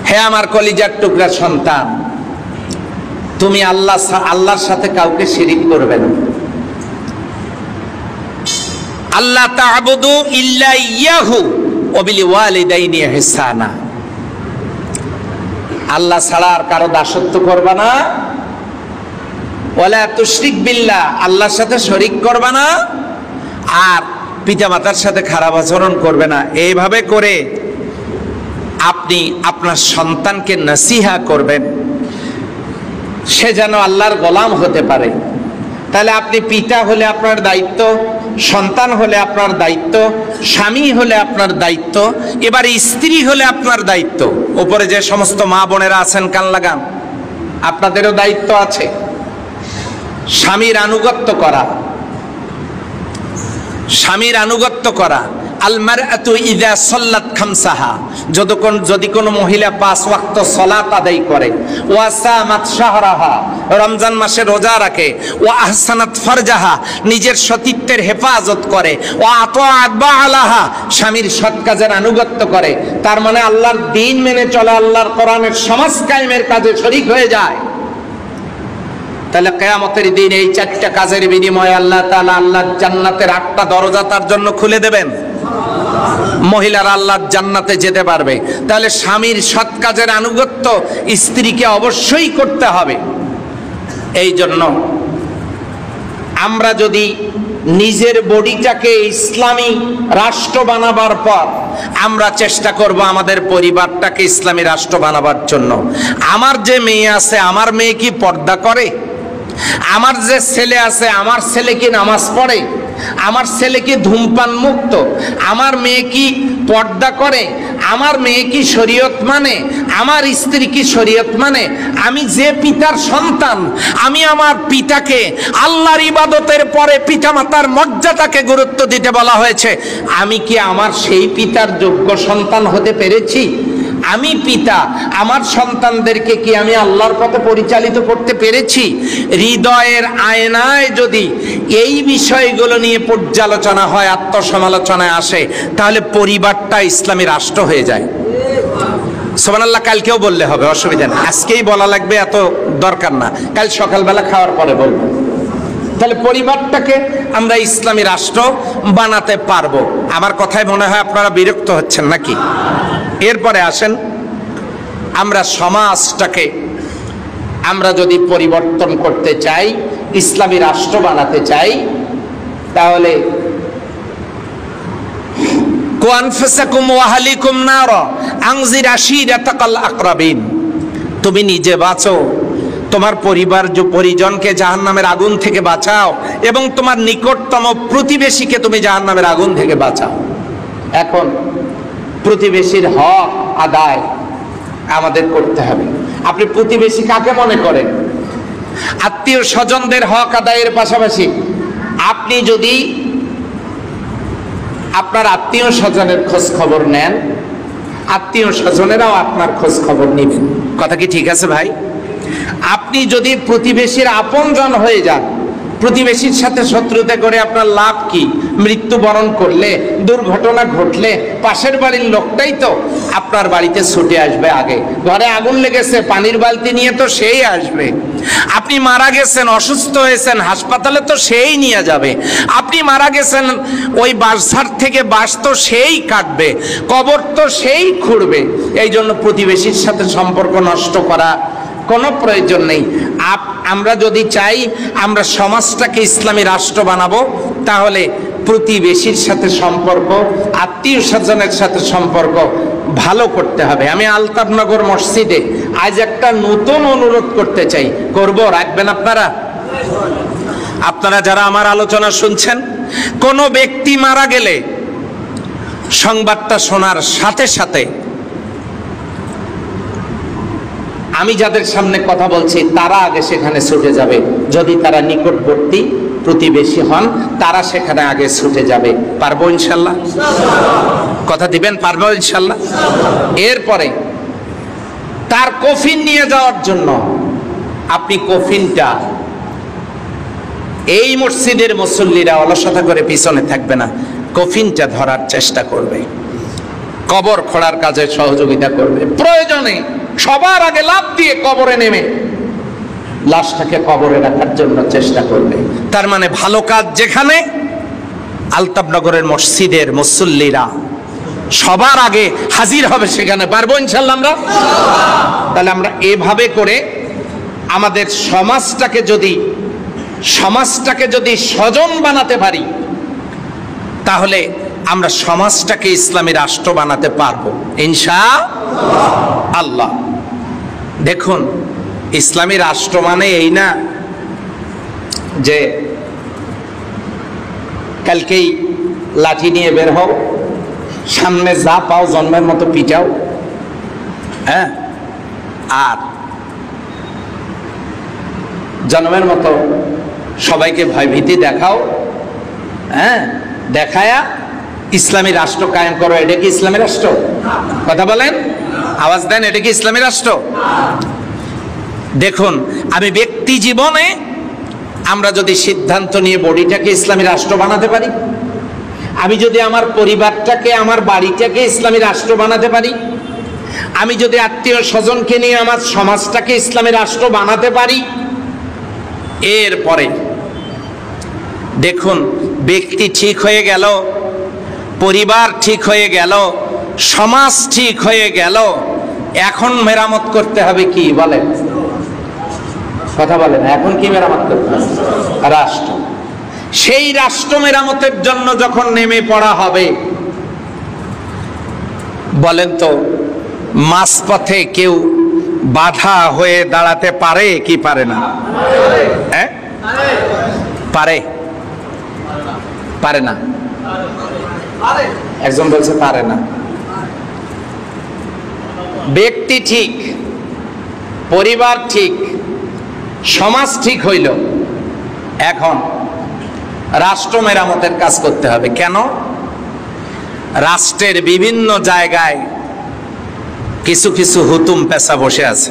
হে আমার কলিজার টুকরা সন্তান, তুমি আল্লাহর সাথে কাউকে শিরিক করবে না। আল্লাহ তা'বুদু ইল্লা ইয়াহু ওয়া বিল ওয়ালিদাইনি ইহসানা, আল্লাহ ছাড়া আর কারো দাসত্ব করবে না। ওয়ালা তুশরিক বিল্লাহ, আল্লাহর সাথে শরীক করবে না, আর পিতামাতার সাথে খারাপ আচরণ করবে না। এইভাবে করে আপনি আপনার সন্তানকে নসিহা করবেন, সে যেন আল্লাহর গোলাম হতে পারে। তাহলে আপনি পিতা হলে আপনার দায়িত্ব, সন্তান হলে আপনার দায়িত্ব, স্বামী হলে আপনার দায়িত্ব, এবারে স্ত্রী হলে আপনার দায়িত্ব। উপরে যে সমস্ত মা বোনেরা আছেন, কান লাগান, আপনাদেরও দায়িত্ব আছে স্বামীর আনুগত্য করা, স্বামীর আনুগত্য করা। আল মারআতু ইযা সাল্লাত খামসাহা, যদি কোনো মহিলা 5 ওয়াক্ত সালাত আদায় করে, ওয়া সামাত শাহরাহা, রমজান মাসে রোজা রাখে, ওয়া আহসানাত ফারজাহা, নিজের সতীত্বের হেফাজত করে, ওয়া আতাআত বা'লাহা, স্বামীর সৎ কাজের আনুগত্য করে, তার মানে আল্লাহর দ্বীন মেনে চলে, আল্লাহর কোরআনের সমাজ কায়েমের কাজে শরীক হয়ে যায়। তাহলে কিয়ামতের দিন এই 4টা কাজের বিনিময়ে আল্লাহ তাআলা আল্লাহর জান্নাতের 8টা দরজা তার জন্য খুলে দেবেন। মহিলারা আল্লাহর জান্নাতে যেতে পারবে। তাহলে স্বামীর সৎ কাজের আনুগত্য স্ত্রীকে অবশ্যই করতে হবে। এই জন্য আমরা যদি নিজের বডিটাকে ইসলামী রাষ্ট্র বানাবার পর আমরা চেষ্টা করব আমাদের পরিবারটাকে ইসলামী রাষ্ট্র বানাবার জন্য। আমার যে মেয়ে আছে, আমার মেয়ে কি পর্দা করে? আমার যে ছেলে আছে, আমার ছেলে কি নামাজ পড়ে? আমার ছেলে কি ধূমপান মুক্ত? আমার মেয়ে কি পর্দা করে? আমার মেয়ে কি শরীয়ত মানে? আমার স্ত্রী কি শরীয়ত মানে? আমি যে পিতার সন্তান, আমি আমার পিতাকে, আল্লাহর ইবাদতের পরে পিতামাতার মর্যাদাকে গুরুত্ব দিতে বলা হয়েছে, আমি কি আমার সেই পিতার যোগ্য সন্তান হতে পেরেছি? আমি পিতা, আমার সন্তানদেরকে কি আমি আল্লাহর পথে পরিচালিত করতে পেরেছি? হৃদয়ের আয়নায় যদি এই বিষয়গুলো নিয়ে পর্যালোচনা হয়, আত্মসমালোচনায় আসে, তাহলে পরিবারটা ইসলামী রাষ্ট্র হয়ে যায়। সুবহানাল্লাহ। কালকেও বললে হবে, অসুবিধা নেই, আজকেই বলা লাগবে, এত দরকার না, কাল সকালবেলা খাওয়ার পরে বলবো। তাহলে পরিবারটাকে আমরা ইসলামী রাষ্ট্র বানাতে পারবো। আমার কথায় মনে হয় আপনারা বিরক্ত হচ্ছেন নাকি? এরপরে আসেন, আমরা সমাজটাকে আমরা যদি পরিবর্তন করতে চাই, ইসলামী রাষ্ট্র বানাতে চাই, তাহলে তুমি নিজে বাঁচো, তোমার পরিবার পরিজনকে জাহান্নামের আগুন থেকে বাঁচাও, এবং তোমার নিকটতম প্রতিবেশীকে তুমি জাহান্নামের আগুন থেকে বাঁচাও। এখন প্রতিবেশীর হক আদায় আমাদের করতে হবে। আপনি প্রতিবেশী কাকে মনে করেন? আত্মীয় স্বজনদের হক আদায়ের পাশাপাশি আপনি যদি আপনার আত্মীয় স্বজনের খোঁজ খবর নেন, আত্মীয় স্বজনেরাও আপনার খোঁজ খবর নেবেন। কথা কি ঠিক আছে ভাই? আপনি যদি প্রতিবেশীর আপনজন হয়ে যান, প্রতিবেশীর সাথে শত্রুতা করে আপনার লাভ কি? মৃত্যুবরণ করলে, দুর্ঘটনা ঘটলে পাশের বাড়ির লোকটাই তো আপনার বাড়িতে ছুটে আসবে আগে। ঘরে আগুন লেগেছে, পানির বালতি নিয়ে তো সেই আসবে। আপনি মারা গেছেন, অসুস্থ হয়েছেন, হাসপাতালে তো সেই নিয়ে যাবে। আপনি মারা গেছেন, ওই বাঁশঝাড় থেকে বাঁশ তো সেই কাটবে, কবর তো সেই খুঁড়বে। এই জন্য প্রতিবেশীর সাথে সম্পর্ক নষ্ট করা কোনো প্রয়োজন নেই। আমরা যদি চাই আমরা সমাজটাকে ইসলামী রাষ্ট্র বানাবো, তাহলে প্রতিবেশীর সাথে সম্পর্ক, আত্মীয় স্বজনের সাথে সম্পর্ক ভালো করতে হবে। আমি আলতাফনগর মসজিদে আজ একটা নতুন অনুরোধ করতে চাই, করব, রাখবেন আপনারা? আপনারা যারা আমার আলোচনা শুনছেন, কোনো ব্যক্তি মারা গেলে সংবাদটা শোনার সাথে সাথে আমি যাদের সামনে কথা বলছি তারা আগে সেখানে ছুটে যাবে। যদি তারা নিকটবর্তী প্রতিবেশী হন, তারা সেখানে আগে ছুটে যাবে। পারবো ইনশাল্লাহ? কথা দিবেন? পারবো ইনশাল্লাহ। এরপরে তার কফিন নিয়ে যাওয়ার জন্য আপনি কফিনটা, এই মসজিদের মুসল্লিরা অলসতা করে পিছনে থাকবে না, কফিনটা ধরার চেষ্টা করবে, কবর খোঁড়ার কাজে সহযোগিতা করবে। প্রয়োজনে সবার আগে লাফ দিয়ে কবরে নেমে লাশটাকে কবরে রাখার জন্য চেষ্টা করবে। তার মানে ভালো কাজ যেখানে, আলতাফনগরের মসজিদের মুসল্লিরা সবার আগে হাজির হবে সেখানে। পারবো ইনশাল্লাহ আমরা? তাহলে আমরা এভাবে করে আমাদের সমাজটাকে যদি স্বজন বানাতে পারি, তাহলে আমরা সমাজটাকে ইসলামী রাষ্ট্র বানাতে পারবো ইনশাআল্লাহ। দেখুন, ইসলামী রাষ্ট্র মানে এই না যে কালকেই লাঠি নিয়ে বের হও, সামনে যা পাও জন্মের মতো পিটাও, হ্যাঁ, আর জন্মের মতো সবাইকে ভয়ভীতি দেখাও, হ্যাঁ, দেখায়া ইসলামী রাষ্ট্র কায়েম করো। এটা কি ইসলামী রাষ্ট্র? কথা বলেন, আওয়াজ দেন, এটা কি ইসলামী রাষ্ট্র? দেখুন, আমি ব্যক্তি জীবনে আমরা যদি সিদ্ধান্ত নিয়ে বডিটাকে ইসলামী রাষ্ট্র বানাতে পারি, আমি যদি আমার পরিবারটাকে, আমার বাড়িটাকে ইসলামী রাষ্ট্র বানাতে পারি, আমি যদি আত্মীয় স্বজনকে নিয়ে আমার সমাজটাকে ইসলামী রাষ্ট্র বানাতে পারি, এরপরে দেখুন, ব্যক্তি ঠিক হয়ে গেল, পরিবার ঠিক হয়ে গেল, সমাজ ঠিক হয়ে গেল, এখন মেরামত করতে হবে কি বলেন? কথা বলেন, এখন কি মেরামত করতে হবে? রাষ্ট্র। সেই রাষ্ট্র মেরামতের জন্য যখন নেমে পড়া হবে, বলেন তো মাঝপথে কেউ বাধা হয়ে দাঁড়াতে পারে কি পারে না? হ্যাঁ, পারে? পারে না? একজন বলছে পারে না। ব্যক্তি ঠিক, পরিবার ঠিক, সমাজ ঠিক হইল, এখন রাষ্ট্র মেরামতের কাজ করতে হবে। কেন? রাষ্ট্রের বিভিন্ন জায়গায় কিছু কিছু হুতুম পেশা বসে আছে,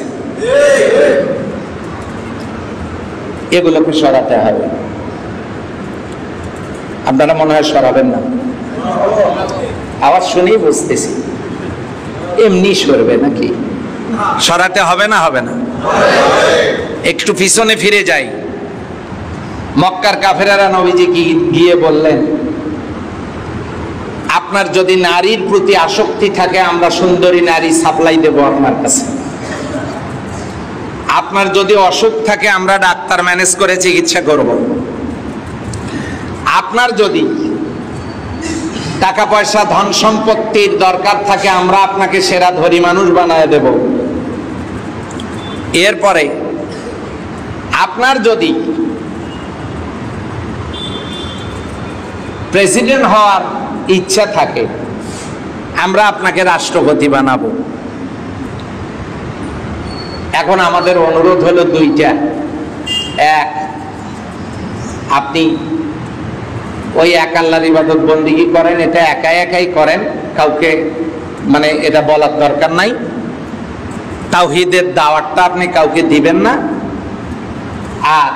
এগুলোকে সরাতে হবে। আপনারা মনে হয় সরাবেন না, আওয়াজ শুনেই বুঝতেছি। এমনি সরবে নাকি? সরাতে হবে না? হবে না? একটু পিছনে ফিরে যাই। মক্কার কাফেরারা নবীজি গিয়ে বললেন, আপনার যদি নারীর প্রতি আসক্তি থাকে, আমরা সুন্দরী নারী সাপ্লাই দেব আপনার কাছে। আপনার যদি অসুখ থাকে, আমরা ডাক্তার ম্যানেজ করে চিকিৎসা করব। আপনার যদি টাকা পয়সা ধন সম্পত্তির দরকার থাকে, আমরা আপনাকে সেরা ধনী মানুষ বানায় দেব। এরপরে আপনার যদি প্রেসিডেন্ট হওয়ার ইচ্ছা থাকে, আমরা আপনাকে রাষ্ট্রপতি বানাবো। এখন আমাদের অনুরোধ হলো দুইটা। এক, আপনি ওই এক আল্লাহর ইবাদত বন্দেগী করেন, এটা একাই একাই করেন, কাউকে মানে এটা বলার দরকার নাই। তাওহীদের দাওয়াতটা আপনি কাউকে দিবেন না। আর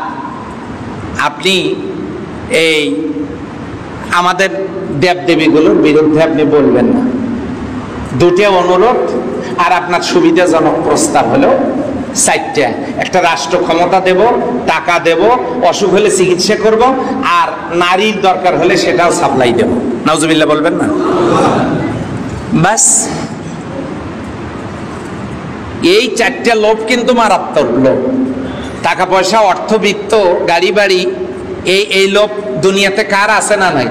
আপনি এই আমাদের দেবদেবীগুলোর বিরুদ্ধে আপনি বলবেন না। দুটো অনুরোধ। আর আপনার সুবিধাজনক প্রস্তাব হলো চারটা। একটা, রাষ্ট্র ক্ষমতা দেব, টাকা দেব, অসুখ হলে চিকিৎসা করব, আর নারীর দরকার হলে সেটাও সাপ্লাই দেব। নাউজুবিল্লাহ বলবেন না? বাস। এই চারটা লোভ কিন্তু মারাত্মক লোভ। টাকা পয়সা, অর্থবিত্ত, গাড়ি বাড়ি, এই লোভ দুনিয়াতে কার আছে না নাই?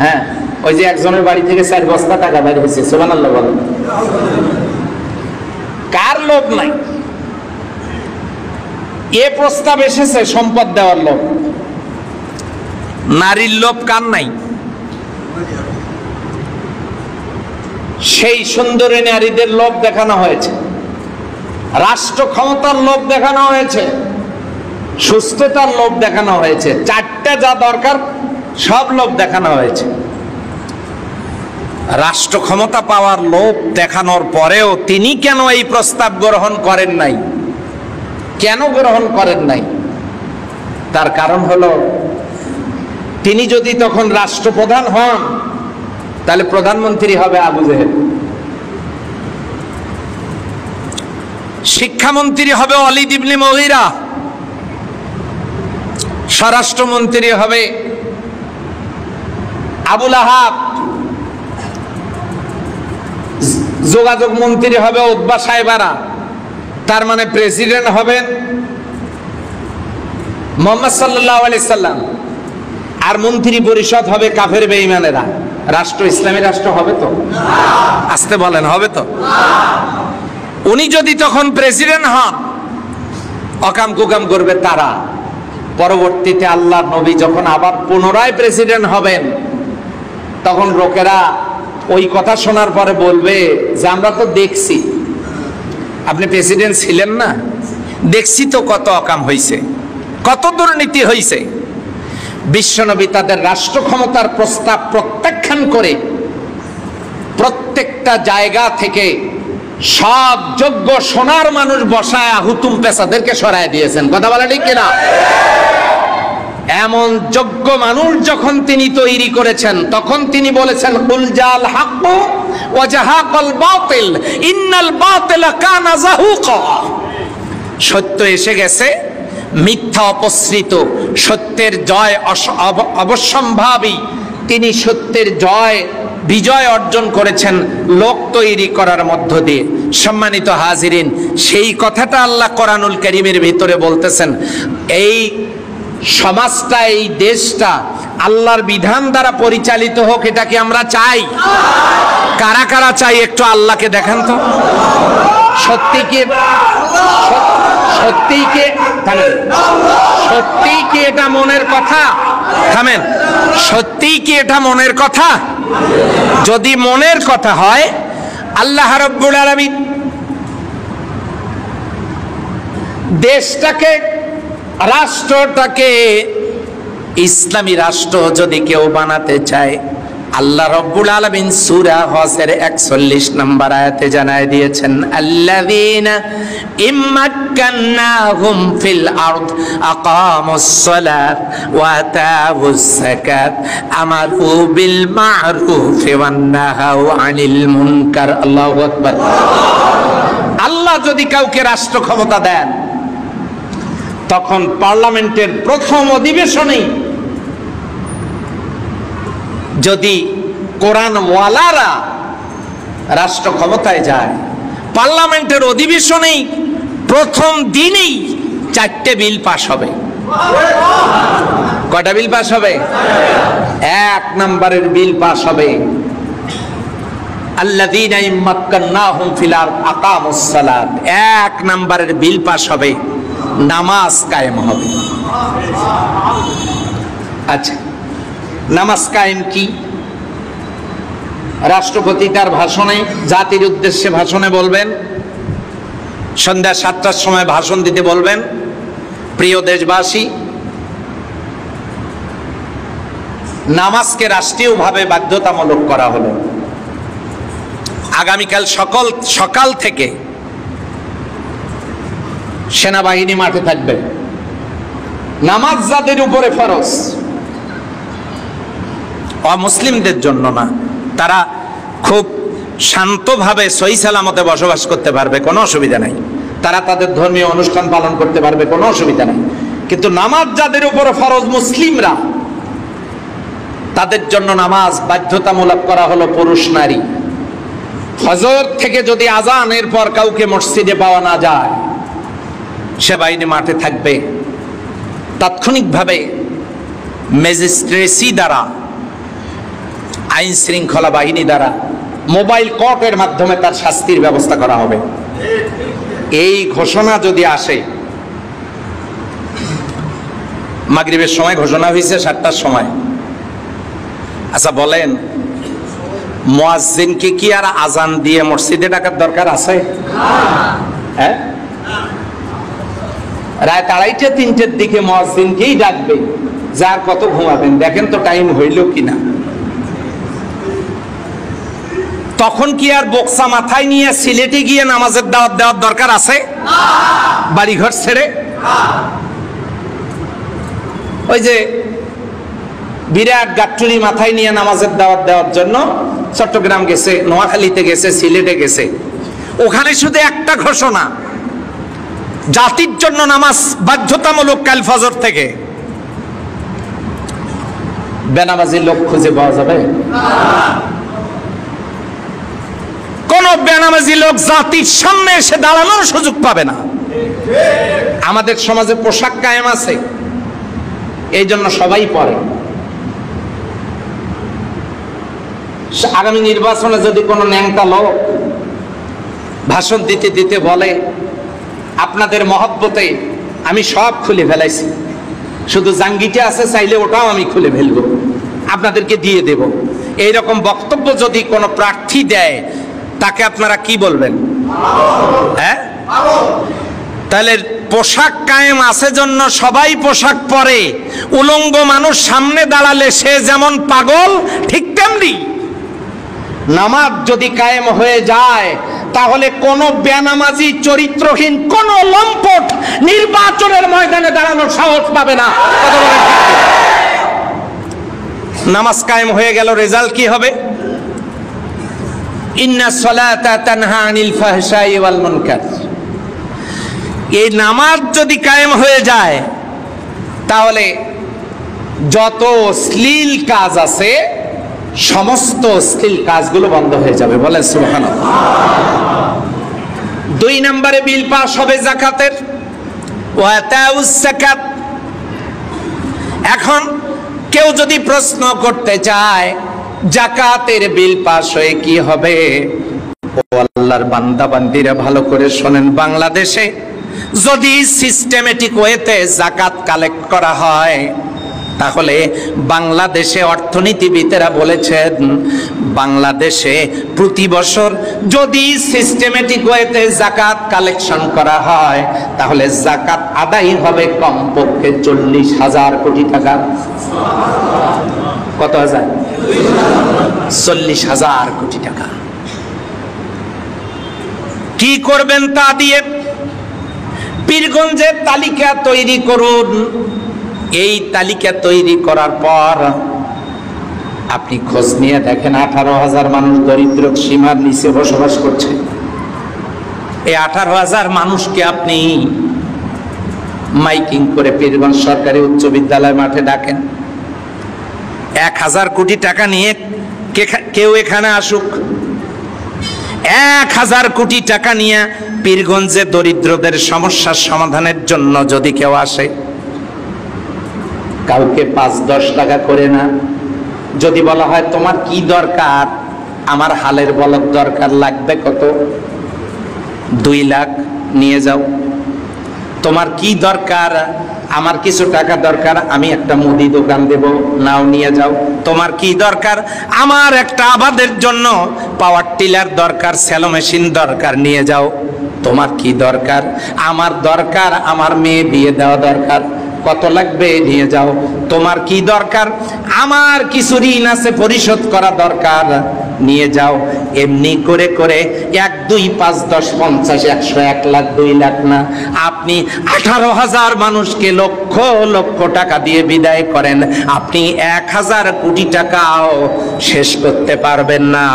হ্যাঁ, ওই যে একজনের বাড়ি থেকে 4 বস্তা টাকা বের হয়েছে, সুবহানাল্লাহ বলেন। কার লোভ নাই? এ প্রস্তাব এসেছে সম্পদ দেওয়ার লোভ। নারীর লোভ কার নাই? সেই সুন্দরী নারীদের লোভ দেখানো হয়েছে, রাষ্ট্র ক্ষমতার লোভ দেখানো হয়েছে, সুস্থতার লোভ দেখানো হয়েছে। চারটা যা দরকার সব লোভ দেখানো হয়েছে। রাষ্ট্র ক্ষমতা পাওয়ার লোভ দেখানোর পরেও তিনি কেন এই প্রস্তাব গ্রহণ করেন নাই? কেন গ্রহণ করেন নাই? তার কারণ হলো, তিনি যদি তখন রাষ্ট্রপ্রধান হন, তাহলে প্রধানমন্ত্রী হবে আবু জেহেল, শিক্ষামন্ত্রী হবে ওয়ালিদ ইবনে মুগীরা, স্বরাষ্ট্রমন্ত্রী হবে আবু লাহাব, যোগাযোগ মন্ত্রী হবে উতবা সাহেবারা। তার মানে প্রেসিডেন্ট হবেন মুহাম্মদ সাল্লাল্লাহু আলাইহি সাল্লাম, আর মন্ত্রী পরিষদ হবে কাফের বেঈমানেরা। রাষ্ট্র ইসলামী রাষ্ট্র হবে তো? আসতে বলেন, হবে তো? উনি যদি তখন প্রেসিডেন্ট হন, অকাম কুকাম করবে তারা। পরবর্তীতে আল্লাহর নবী যখন আবার পুনরায় প্রেসিডেন্ট হবেন, তখন লোকেরা ওই কথা শোনার পরে বলবে যে আমরা তো দেখছি আপনি প্রেসিডেন্ট ছিলেন না, দেখছি তো কত অকাম হয়েছে, কত দুর্নীতি হয়েছে। বিশ্বনবী তাদের রাষ্ট্র ক্ষমতার প্রস্তাব প্রত্যাখ্যান করে প্রত্যেকটা জায়গা থেকে সব যোগ্য সোনার মানুষ বসায় হুতুম পেশাদেরকে সরায় দিয়েছেন। কথা বলা ঠিক কিনা? এমন যোগ্য মানুষ যখন তিনি তৈরি করেছেন, তখন তিনি বলেছেন, কুল জাল হাক্ক ওয়া জাহাকাল বাতিল ইন্নাল বাতিলা কানা যাহুকা। সত্য এসে গেছে, মিথ্যা অপসৃত, সত্যের জয় অবশ্যম্ভাবী। তিনি সত্যের বিজয় অর্জন করেছেন লোক তৈরি করার মধ্য দিয়ে। সম্মানিত হাজিরিন, সেই কথাটা আল্লাহ কোরআনুল কারীমের ভিতরে বলতেছেন। এই সমাজটা, এই দেশটা আল্লাহর বিধান দ্বারা পরিচালিত হোক, এটা কি আমরা চাই? কারা কারা চাই একটু আল্লাহকে দেখান তো। সত্যি কি এটা মনের কথা? থামেন। সত্যিই কি এটা মনের কথা? যদি মনের কথা হয়, আল্লাহ রাব্বুল আলামিন দেশটাকে, রাষ্ট্রটাকে ইসলামী রাষ্ট্র যদি কেউ বানাতে চায়, আল্লাহ রাব্বুল আলামিন সূরা হজের 41 নম্বর আয়াতে জানায় দিয়েছেন, আল্লাযীনা ইম্মাক্কান্নাহুম ফিল আরদ আকামুস সালাত ওয়া আতাউস যাকাত আমারু বিল মা'রুফ ওয়ান নাহাউ আনিল মুনকার। আল্লাহু আকবার। আল্লাহ যদি কাউকে রাষ্ট্র ক্ষমতা দেন, তখন পার্লামেন্টের প্রথম অধিবেশনেই যদি কোরআনওয়ালারা রাষ্ট্র ক্ষমতায় যায়, পার্লামেন্টের অধিবেশনেই প্রথম দিনেই 4টে বিল পাস হবে। কয়টা বিল পাস হবে? 1 নম্বরের বিল পাস হবে, আল্লাযীনা ইম্মাক্কান্নাহুম ফিল আরদ আকামুস সালাত। 1 নম্বরের বিল পাস হবে, নামাজ কায়েম হবে। আচ্ছা, নামাজ কায়েম কি? রাষ্ট্রপতি তার ভাষণে, জাতির উদ্দেশ্যে ভাষণে বলবেন, সন্ধ্যা 7টার সময় ভাষণ দিতে বলবেন, প্রিয় দেশবাসী, নামাজকে রাষ্ট্রীয়ভাবে বাধ্যতামূলক করা হলো। আগামীকাল সকাল থেকে সেনাবাহিনী মাঠে থাকবে। নামাজ যাদের উপরে ফরজ, অমুসলিমদের জন্য না, তারা খুব শান্তভাবে সহি সালামতে বসবাস করতে পারবে, কোনো অসুবিধা নাই। তারা তাদের ধর্মীয় অনুষ্ঠান পালন করতে পারবে, কোনো অসুবিধা নাই। কিন্তু নামাজ যাদের উপরে ফরজ, মুসলিমরা, তাদের জন্য নামাজ বাধ্যতামূলক করা হলো, পুরুষ নারী। ফজর থেকে যদি আজানের পর কাউকে মসজিদে পাওয়া না যায়, সে বাহিনী মাঠে থাকবে। তাৎক্ষণিকভাবে ম্যাজিস্ট্রেসি দ্বারা, আইন শৃঙ্খলা বাহিনী দ্বারা, মোবাইল কোর্টের মাধ্যমে তার শাস্তির ব্যবস্থা করা হবে। এই ঘোষণা যদি আসে, মাগরিবের সময় ঘোষণা হয়েছে 7টার সময়। আচ্ছা বলেন, মুয়াজ্জিনকে কি আর আজান দিয়ে মসজিদে ডাকার দরকার আছে? হ্যাঁ, রাত 2:30-3টার দিকে মুয়াজ্জিনকেই ডাকবে, যার কত ঘুমাবেন দেখেন তো টাইম হইল কিনা। তখন কি আর বক্সা মাথায় নিয়ে সিলেটে গিয়ে নামাজের দাওয়াত দেওয়ার দরকার আছে? বাড়িঘর ছেড়ে ওই যে বিরাট গাট্টুরি মাথায় নিয়ে নামাজের দাওয়াত দেওয়ার জন্য চট্টগ্রাম গেছে, নোয়াখালীতে গেছে, সিলেটে গেছে। ওখানে শুধু একটা ঘোষণা, জাতির জন্য নামাজ বাধ্যতামূলক কাল ফজর থেকে। বেনামাজি লোক খুঁজে পাওয়া যাবে? কোন বেনামাজি লোক জাতির সামনে এসে দাঁড়ানোর সুযোগ পাবে না। আমাদের সমাজে পোশাক কায়েম আছে, এই জন্য সবাই পরে। আগামী নির্বাচনে যদি কোনো ন্যাংটা লোক ভাষণ দিতে দিতে বলে, আপনাদের মহব্বতে আমি সব খুলে ফেলাইছি, শুধু জাঙ্গিটা আছে, চাইলে ওটাও আমি খুলে ফেলবো, আপনাদেরকে দিয়ে দেব, এইরকম বক্তব্য যদি কোনো প্রার্থী দেয়, তাকে আপনারা কি বলবেন? হ্যাঁ, তাহলে পোশাক কায়েম আছে জন্য সবাই পোশাক পরে। উলঙ্গ মানুষ সামনে দাঁড়ালে সে যেমন পাগল, ঠিক তেমনি নামাজ যদি কায়েম হয়ে যায়, তাহলে কোন বেনামাজি, চরিত্রহীন, কোন লম্পট নির্বাচনের ময়দানে দাঁড়ানোর সাহস পাবে না। নামাজ কায়েম হয়ে গেল, রেজাল্ট কি হবে? ইন্নাস সালাতা তানহা আনিল ফাহশাই ওয়াল মুনকার। এই নামাজ যদি কায়েম হয়ে যায়, তাহলে যত অশ্লীল কাজ আছে, সমস্ত অশ্লীল কাজগুলো বন্ধ হয়ে যাবে। বলেন সুবহানাল্লাহ। 2 নম্বরে বিল পাস হবে যাকাতের, ওয়া আতাউস যাকাত। এখন কেউ যদি প্রশ্ন করতে চায়, যাকাতের বিল পাস হয়ে কি হবে? ও আল্লাহর বান্দা বান্দিরা ভালো করে শোনেন, বাংলাদেশে যদি সিস্টেমেটিক ওয়েতে যাকাত কালেক্ট করা হয়, তাহলে বাংলাদেশে অর্থনীতিবিদেরা বলেছেন, বাংলাদেশে প্রতি বছর যদি সিস্টেমেটিক ওয়েতে যাকাত কালেকশন করা হয় তাহলে যাকাত আদায় হবে কমপক্ষে 40,000 কোটি টাকা। কত হাজার? 40,000 কোটি টাকা। কি করবেন তা দিয়ে? পীরগঞ্জের তালিকা তৈরি করুন। এই তালিকা তৈরি করার পর আপনি খোঁজ নিয়ে দেখেন 18,000 মানুষ দরিদ্র সীমার নিচে বসবাস করছে। এই 18,000 মানুষকে আপনি মাইকিং করে পীরগঞ্জ সরকারি উচ্চ বিদ্যালয় মাঠে ডাকেন, 1,000 কোটি টাকা নিয়ে কেউ এখানে আসুক। 1,000 কোটি টাকা নিয়ে পীরগঞ্জে দরিদ্রদের সমস্যার সমাধানের জন্য যদি কেউ আসে, কাউকে 5-10 টাকা করে না। যদি বলা হয় তোমার কি দরকার, আমার হালের বলদ দরকার, লাগবে কত? 2 লাখ, নিয়ে যাও। তোমার কি দরকার? আমার কিছু টাকা দরকার, আমি একটা মুদি দোকান দেব, নাও নিয়ে যাও। তোমার কি দরকার? আমার একটা আবাদের জন্য পাওয়ার টিলার দরকার, সেলো মেশিন দরকার, নিয়ে যাও। তোমার কি দরকার? আমার দরকার আমার মেয়ে বিয়ে দেওয়া দরকার, কত লাগবে? নিয়ে যাও। তোমার কি দরকার? আমার কিছু ঋণ আছে পরিশোধ করা দরকার, নিয়ে যাও। এমনি করে করে 1, 2, 5, 10, 50, 100, 1 লাখ, 2 লাখ না, আপনি 18,000 মানুষকে লক্ষ লক্ষ টাকা দিয়ে বিদায় করেন, আপনি 1,000 কোটি টাকাও শেষ করতে পারবেন না।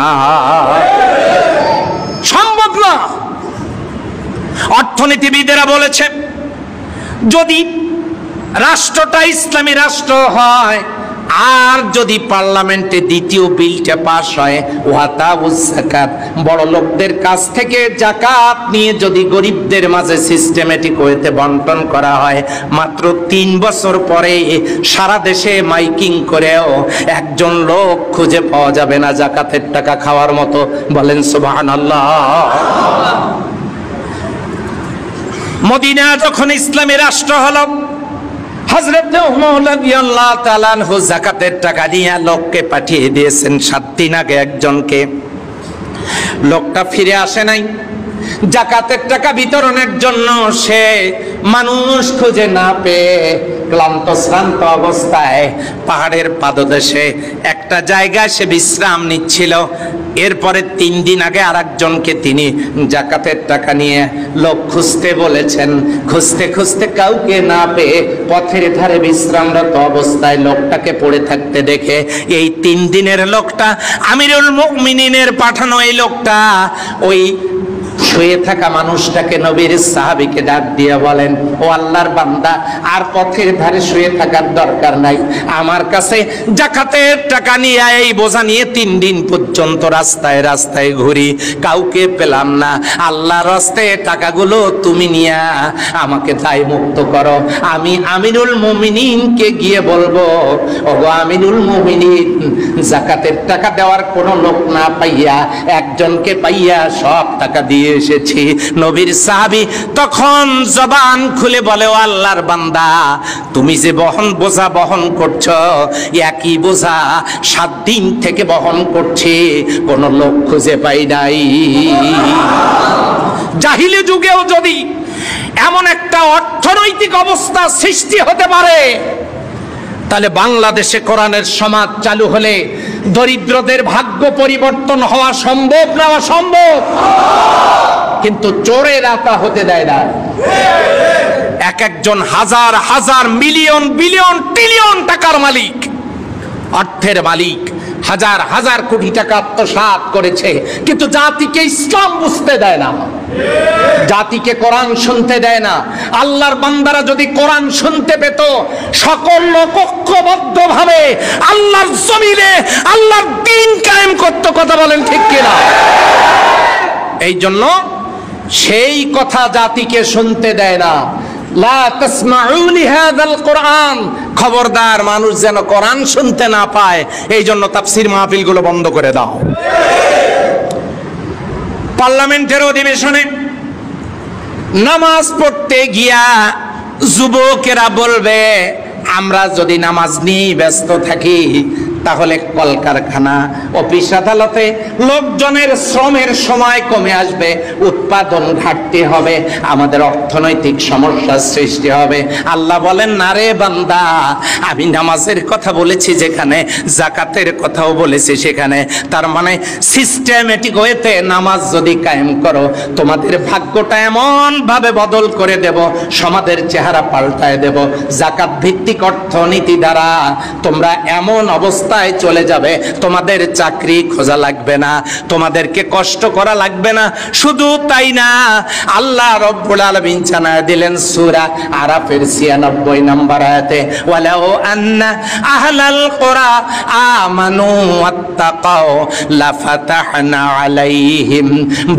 সম্ভব না। অর্থনীতিবিদেরা বলেছে যদি রাষ্ট্রটা ইসলামী রাষ্ট্র হয় আর যদি পার্লামেন্টে দ্বিতীয় বিলটা পাস হয়, ওয়াতাবুজ যাকাত, বড় লোকদের কাছ থেকে যাকাত নিয়ে যদি গরিবদের মাঝে সিস্টেমেটিক ওয়েতে বন্টন করা হয়, মাত্র 3 বছর পরে সারা দেশে মাইকিং করেও একজন লোক খুঁজে পাওয়া যাবে না যাকাতের টাকা খাওয়ার মতো। বলেন সুবহানাল্লাহ। মদিনা যখন ইসলামী রাষ্ট্র হলো, হযরত ওমর রাদিয়াল্লাহু তাআলা আনহু যাকাতের টাকা নিয়ে লোককে পাঠিয়ে দিয়েছেন 7 দিন আগে একজনকে। লোকটা ফিরে আসে নাই। যাকাতের টাকা বিতরণের জন্য সে মানুষ খুঁজে না পেয়ে ক্লান্ত শ্রান্ত অবস্থায় পাহাড়ের পাদদেশে একটা জায়গায় সে বিশ্রাম নিচ্ছিল। এরপরে 3 দিন আগে আরেকজনকে তিনি যাকাতের টাকা নিয়ে লোক খুঁজতে বলেছেন। খুঁজতে খুঁজতে কাউকে না পেয়ে পথের ধারে বিশ্রামরত অবস্থায় লোকটাকে পড়ে থাকতে দেখে এই 3 দিনের লোকটা, আমিরুল মুমিনিনের পাঠানো এই লোকটা ওই শুয়ে থাকা মানুষটাকে, নবীর সাহাবীকে ডাক দিয়ে বলেন, ও আল্লাহর বান্দা, আর পথের ধারে শুয়ে থাকার দরকার নাই, আমার কাছে যাকাতের টাকা নিয়ে এই বোঝা নিয়ে 3 দিন পর্যন্ত রাস্তায় রাস্তায় ঘুরি, কাউকে পেলাম না। আল্লাহর রাস্তায় টাকাগুলো তুমি নিয়ে আমাকে দায় মুক্ত করো। আমি আমিরুল মুমিনিনকে গিয়ে বলবো, ওগো আমিরুল মুমিনিন, যাকাতের টাকা দেওয়ার কোনো লোক না পাইয়া একজনকে পাইয়া সব টাকা দিয়ে এসেছি। নবীর সাহাবী তখন জবান খুলে বলে, ও আল্লাহর বান্দা, তুমি যে বোঝা বহন করছো, একই বোঝা 7 দিন থেকে বহন করছি, কোন লোক খুঁজে পাই নাই। জাহিলি যুগেও যদি এমন একটা অর্থনৈতিক অবস্থা সৃষ্টি হতে পারে, তাহলে বাংলাদেশে কোরআনের সমাজ চালু হলে দরিদ্রদের ভাগ্য পরিবর্তন হওয়া সম্ভব না? অসম্ভব। কিন্তু চোরের আতা হতে দেয় না। এক একজন হাজার হাজার মিলিয়ন বিলিয়ন ট্রিলিয়ন টাকার মালিক, অর্থের মালিক, হাজার হাজার কোটি টাকা আত্মসাৎ করেছে, কিন্তু জাতিকে ইসলাম বুঝতে দেয় না, জাতিকে কোরআন শুনতে দেয় না। আল্লাহর বান্দারা যদি কোরআন শুনতে পেত, সকল লোক ঐক্যবদ্ধভাবে আল্লাহর জমিনে আল্লাহর দ্বীন কায়েম করত। কথা বলেন ঠিক কিনা? এই জন্য সেই কথা জাতিকে শুনতে দেয় না। লা তাসমাউ লিহাযাল কোরআন, খবরদার মানুষ যেন কোরআন শুনতে না পায়, এই জন্য তাফসীর মাহফিলগুলো বন্ধ করে দাও। পার্লামেন্টের অধিবেশনে নামাজ পড়তে গিয়া যুবকেরা বলবে, আমরা যদি নামাজ নিয়ে ব্যস্ত থাকি তাহলে কলকারখানা, অফিস আদালতে লোকজনের শ্রমের সময় কমে আসবে, উৎপাদন ঘাটতি হবে, আমাদের অর্থনৈতিক সমস্যার সৃষ্টি হবে। আল্লাহ বলেন, না রে বান্দা, আমি নামাজের কথা বলেছি যেখানে, যাকাতের কথাও বলেছি সেখানে। তার মানে সিস্টেমেটিক ওয়েতে নামাজ যদি কায়েম করো, তোমাদের ভাগ্যটা এমন ভাবে বদল করে দেব, সমাজের চেহারা পাল্টায় দেব। যাকাত ভিত্তিক অর্থনীতি দ্বারা তোমরা এমন অবস্থায় চলে যাবে, তোমাদের চাকরি খোঁজা লাগবে না, তোমাদেরকে কষ্ট করা লাগবে না। শুধু তাই না, আল্লাহ রব্বুল আলামিন জানায় দিলেন সূরা আরাফের ৯৬ নম্বর আয়াতে, ওয়ালাউ আন্না আহলাল কুরা আমানু ওয়াত্তাকাও লাফাতাহনা আলাইহিম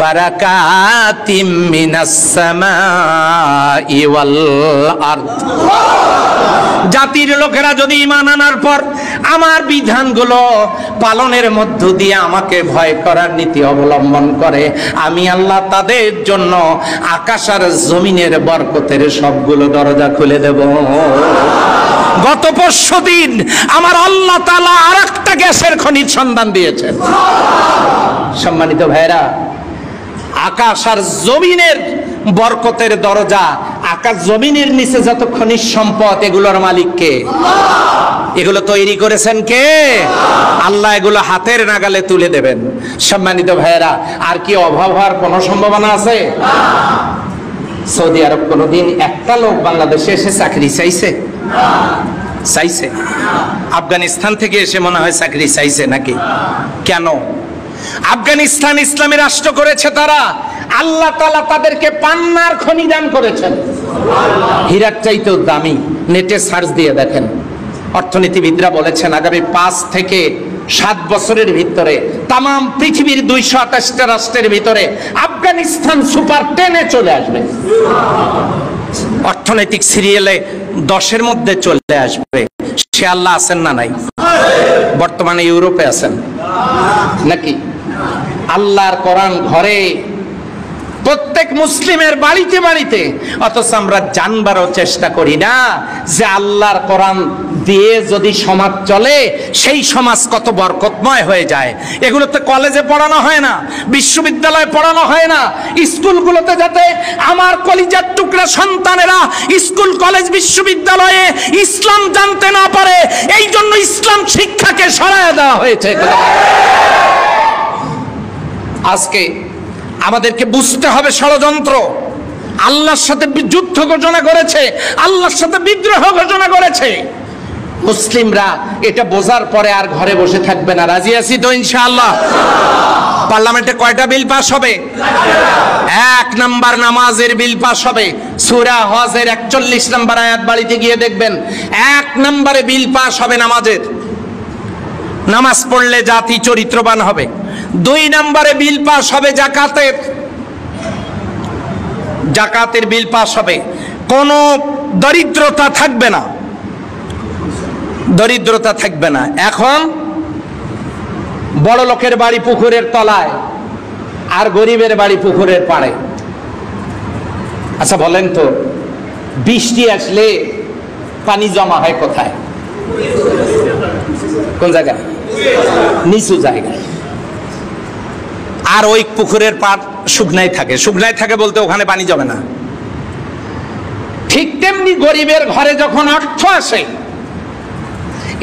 বারাকাতিম মিনাস সামাই ওয়াল আরদ। জাতির লোকেরা যদি ঈমান আনার পর আমার বিধানগুলো পালনের মধ্য দিয়ে আমাকে ভয় করার নীতি অবলম্বন করে, আমি আল্লাহ তাদের জন্য আকাশ আর জমিনের বরকতের সবগুলো দরজা খুলে দেব। গত পরশুদিন আমার আল্লাহ তাআলা আরেকটা গ্যাসের খনির সন্ধান দিয়েছেন। সম্মানিত ভাইরা, আকাশ আর জমিনের বরকতের দরজা, আকাশ জমিনের নিচে যত খনিজ সম্পদ, এগুলোর মালিক কে? এগুলো তৈরি করেছেন কে? আল্লাহ এগুলো হাতের নাগালে তুলে দেবেন। সম্মানিত ভাইয়েরা, আর কি অভাব হওয়ার কোনো সম্ভাবনা আছে? সৌদি আরব কোনোদিন একটা লোক বাংলাদেশে এসে চাকরি চাইছে? চাইছে? আফগানিস্তান থেকে এসে মনে হয় চাকরি চাইছে নাকি? কেন? আফগানিস্তান ইসলামী রাষ্ট্র করেছে তারা, আল্লাহ তাআলা তাদেরকে পান্নার খনি দান করেছেন, হীরার চাইতেও দামি। নেটে সার্চ দিয়ে দেখেন, অর্থনীতিবিদরা বলেছেন আগামী ৫ থেকে ৭ বছরের ভিতরে তাম পৃথিবীর ২২৮টা রাষ্ট্রের ভিতরে আফগানিস্তান সুপার 10-এ চলে আসবে। অর্থনৈতিক সিরিয়ালে 10-এর মধ্যে চলে আসবে। সে আল্লাহ আছেন না নাই? বর্তমানে ইউরোপে আছেন নাকি? আল্লাহর কোরআন ঘরে, প্রত্যেক মুসলিমের বাড়িতে বাড়িতে, অথচ আমরা জানবারও চেষ্টা করি না যে আল্লাহর কোরআন দিয়ে যদি সমাজ চলে, সেই সমাজ কত বরকতময় হয়ে যায়। এগুলোতে কলেজে পড়ানো হয় না, বিশ্ববিদ্যালয়ে পড়ানো হয় না, স্কুলগুলোতে যাতে আমার কলিজার টুকরা সন্তানেরা স্কুল কলেজ বিশ্ববিদ্যালয়ে ইসলাম জানতে না পারে, এই জন্য ইসলাম শিক্ষাকে সরায় দেওয়া হয়েছে। আজকে আমাদেরকে বুঝতে হবে ষড়যন্ত্র। আল্লাহর সাথে যুদ্ধ ঘোষণা করেছে, আল্লাহর সাথে বিদ্রোহ ঘোষণা করেছে। মুসলিমরা এটা বোঝার পরে আর ঘরে বসে থাকবে না। রাজি আছি তো ইনশাআল্লাহ? পার্লামেন্টে কয়টা বিল পাস হবে? ১ নাম্বার নামাজের বিল পাস হবে। সূরা হজের ৪১ নম্বর আয়াত বাড়িতে গিয়ে দেখবেন, ১ নম্বরে বিল পাস হবে নামাজের। নামাজ পড়লে জাতি চরিত্রবান হবে। ২ নম্বরে বিল পাস হবে যাকাতের, যাকাতের বিল পাস হবে। কোনো দরিদ্রতা থাকবে না, দরিদ্রতা থাকবে না। এখন বড় লোকের বাড়ি পুকুরের তলায় আর গরিবের বাড়ি পুকুরের পাড়ে। আচ্ছা বলেন তো, বৃষ্টি আসলে পানি জমা হয় কোথায়? কোন জায়গায়? নিচু জায়গায়। আর ওই পুকুরের পাড় শুকনাই থাকে। শুকনাই থাকে বলতে ওখানে পানি জমে না। ঠিক তেমনি গরিবের ঘরে যখন অর্থ আসে,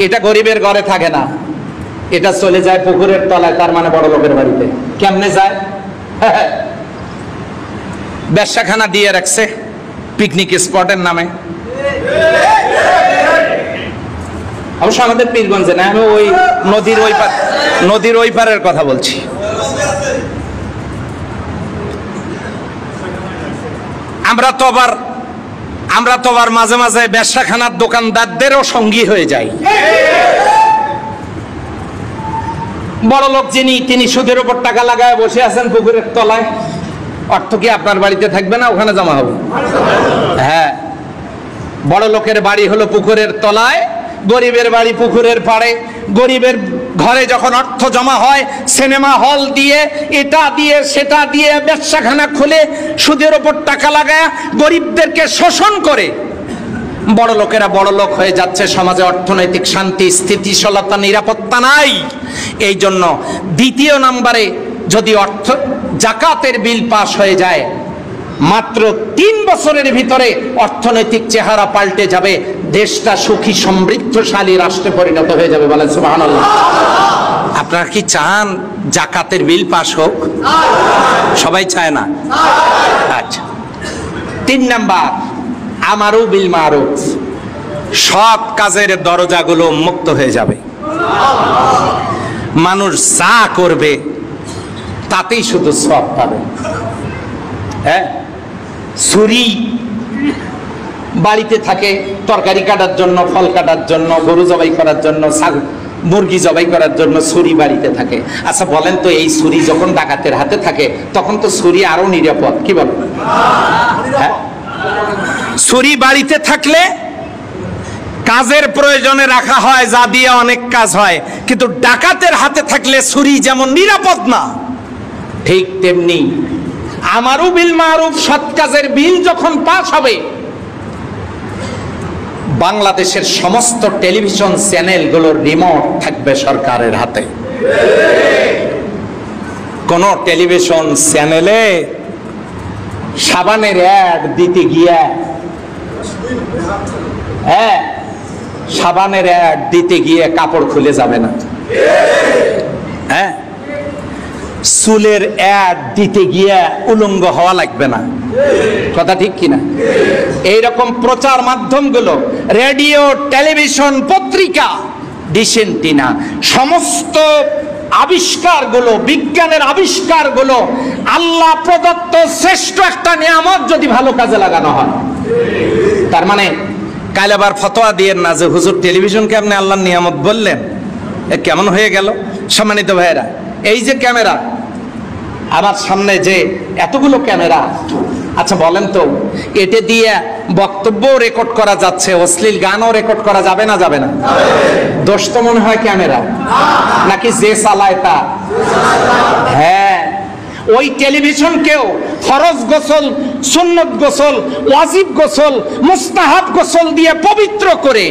এটা গরিবের ঘরে থাকে না, এটা চলে যায় পুকুরের তলায়, তার মানে বড় লোকের বাড়িতে। কেমনে যায়? ব্যবসাখানা দিয়ে রাখছে পিকনিক স্পটের নামে। অবশ্য আমাদের পীরগঞ্জে না, আমি ওই নদীর ওই পারের কথা বলছি। আমরা তো আবার মাঝে মাঝে ব্যবসাখানার দোকানদারদেরও সঙ্গী হয়ে যাই। বড় লোক যিনি, তিনি সুদের উপর টাকা লাগায় বসে আছেন পুকুরের তলায়। অর্থ কি আপনার বাড়িতে থাকবে না? ওখানে জমা হবে। হ্যাঁ, বড় লোকের বাড়ি হলো পুকুরের তলায়, গরিবের বাড়ি পুকুরের পাড়ে। গরিবের ঘরে যখন অর্থ জমা হয়, সিনেমা হল দিয়ে, এটা দিয়ে, সেটা দিয়ে, ব্যবসাখানা খুলে সুদের ওপর টাকা লাগায় গরিবদেরকে শোষণ করে বড় লোকেরা বড় লোক হয়ে যাচ্ছে, সমাজে অর্থনৈতিক শান্তি, স্থিতিশীলতা, নিরাপত্তা নাই। এই জন্য দ্বিতীয় নম্বরে যদি জাকাতের বিল পাস হয়ে যায়, মাত্র 3 বছরের ভিতরে অর্থনৈতিক চেহারা পাল্টে যাবে, দেশটা সুখী সমৃদ্ধশালী রাষ্ট্রে পরিণত হয়ে যাবে। বলেন সুবহানাল্লাহ। আপনারা কি চান জাকাতের বিল পাস হোক? সবাই চায় না? আচ্ছা, 3 নাম্বার, আমারু বিল মারুফ, সৎ কাজের দরজাগুলো মুক্ত হয়ে যাবে। মানুষ যা করবে তাতেই শুধু সওয়াব পাবে। হ্যাঁ, ছুরি বাড়িতে থাকে তরকারি কাটার জন্য, ফল কাটার জন্য, গরু জবাই করার জন্য, মুরগি জবাই করার জন্য ছুরি বাড়িতে থাকে। আচ্ছা বলেন তো, এই ছুরি যখন ডাকাতের হাতে থাকে তখন তো ছুরি আরো নিরাপদ, কি বলেন? হ্যাঁ, ছুরি বাড়িতে থাকলে কাজের প্রয়োজনে রাখা হয়, যা দিয়ে অনেক কাজ হয়, কিন্তু ডাকাতের হাতে থাকলে ছুরি যেমন নিরাপদ না, ঠিক তেমনি আমারু বিল মারুফ, সৎ কাজের বিল যখন পাস হবে, বাংলাদেশের সমস্ত টেলিভিশন চ্যানেলগুলোর রিমোট থাকবে সরকারের হাতে। কোন টেলিভিশন চ্যানেলে সাবানের অ্যাড দিতে গিয়ে, হ্যাঁ, সাবানের অ্যাড দিতে গিয়ে কাপড় খুলে যাবে না। হ্যাঁ, চুলের অ্যাড দিতে গিয়ে উলঙ্গ হওয়া লাগবে না। কথা ঠিক কিনা? এইরকম প্রচার মাধ্যমগুলো, রেডিও, টেলিভিশন, পত্রিকা, ডিসেন্টিনা, সমস্ত আবিষ্কারগুলো, বিজ্ঞানের আবিষ্কারগুলো আল্লাহ প্রদত্ত শ্রেষ্ঠ একটা নিয়ামত যদি ভালো কাজে লাগানো হয়। তার মানে কাল আবার ফতোয়া দিয়েন না যে হুজুর টেলিভিশনকে আপনি আল্লাহর নিয়ামত বললেন, এ কেমন হয়ে গেল? সম্মানিত ভাইয়েরা, এই যে ক্যামেরা আমার সামনে, যে এতগুলো ক্যামেরা, আচ্ছা বলেন তো, এটা দিয়ে বক্তব্য রেকর্ড করা যাচ্ছে, অশ্লীল গানও রেকর্ড করা যাবে না? যাবে না? দোষ তো মনে হয় ক্যামেরা, নাকি যে চালায় তা? হ্যাঁ, ওই টেলিভিশনকেও ফরজ গোসল, সুন্নত গোসল, ওয়াজিব গোসল, মুস্তাহাব গোসল দিয়ে পবিত্র করে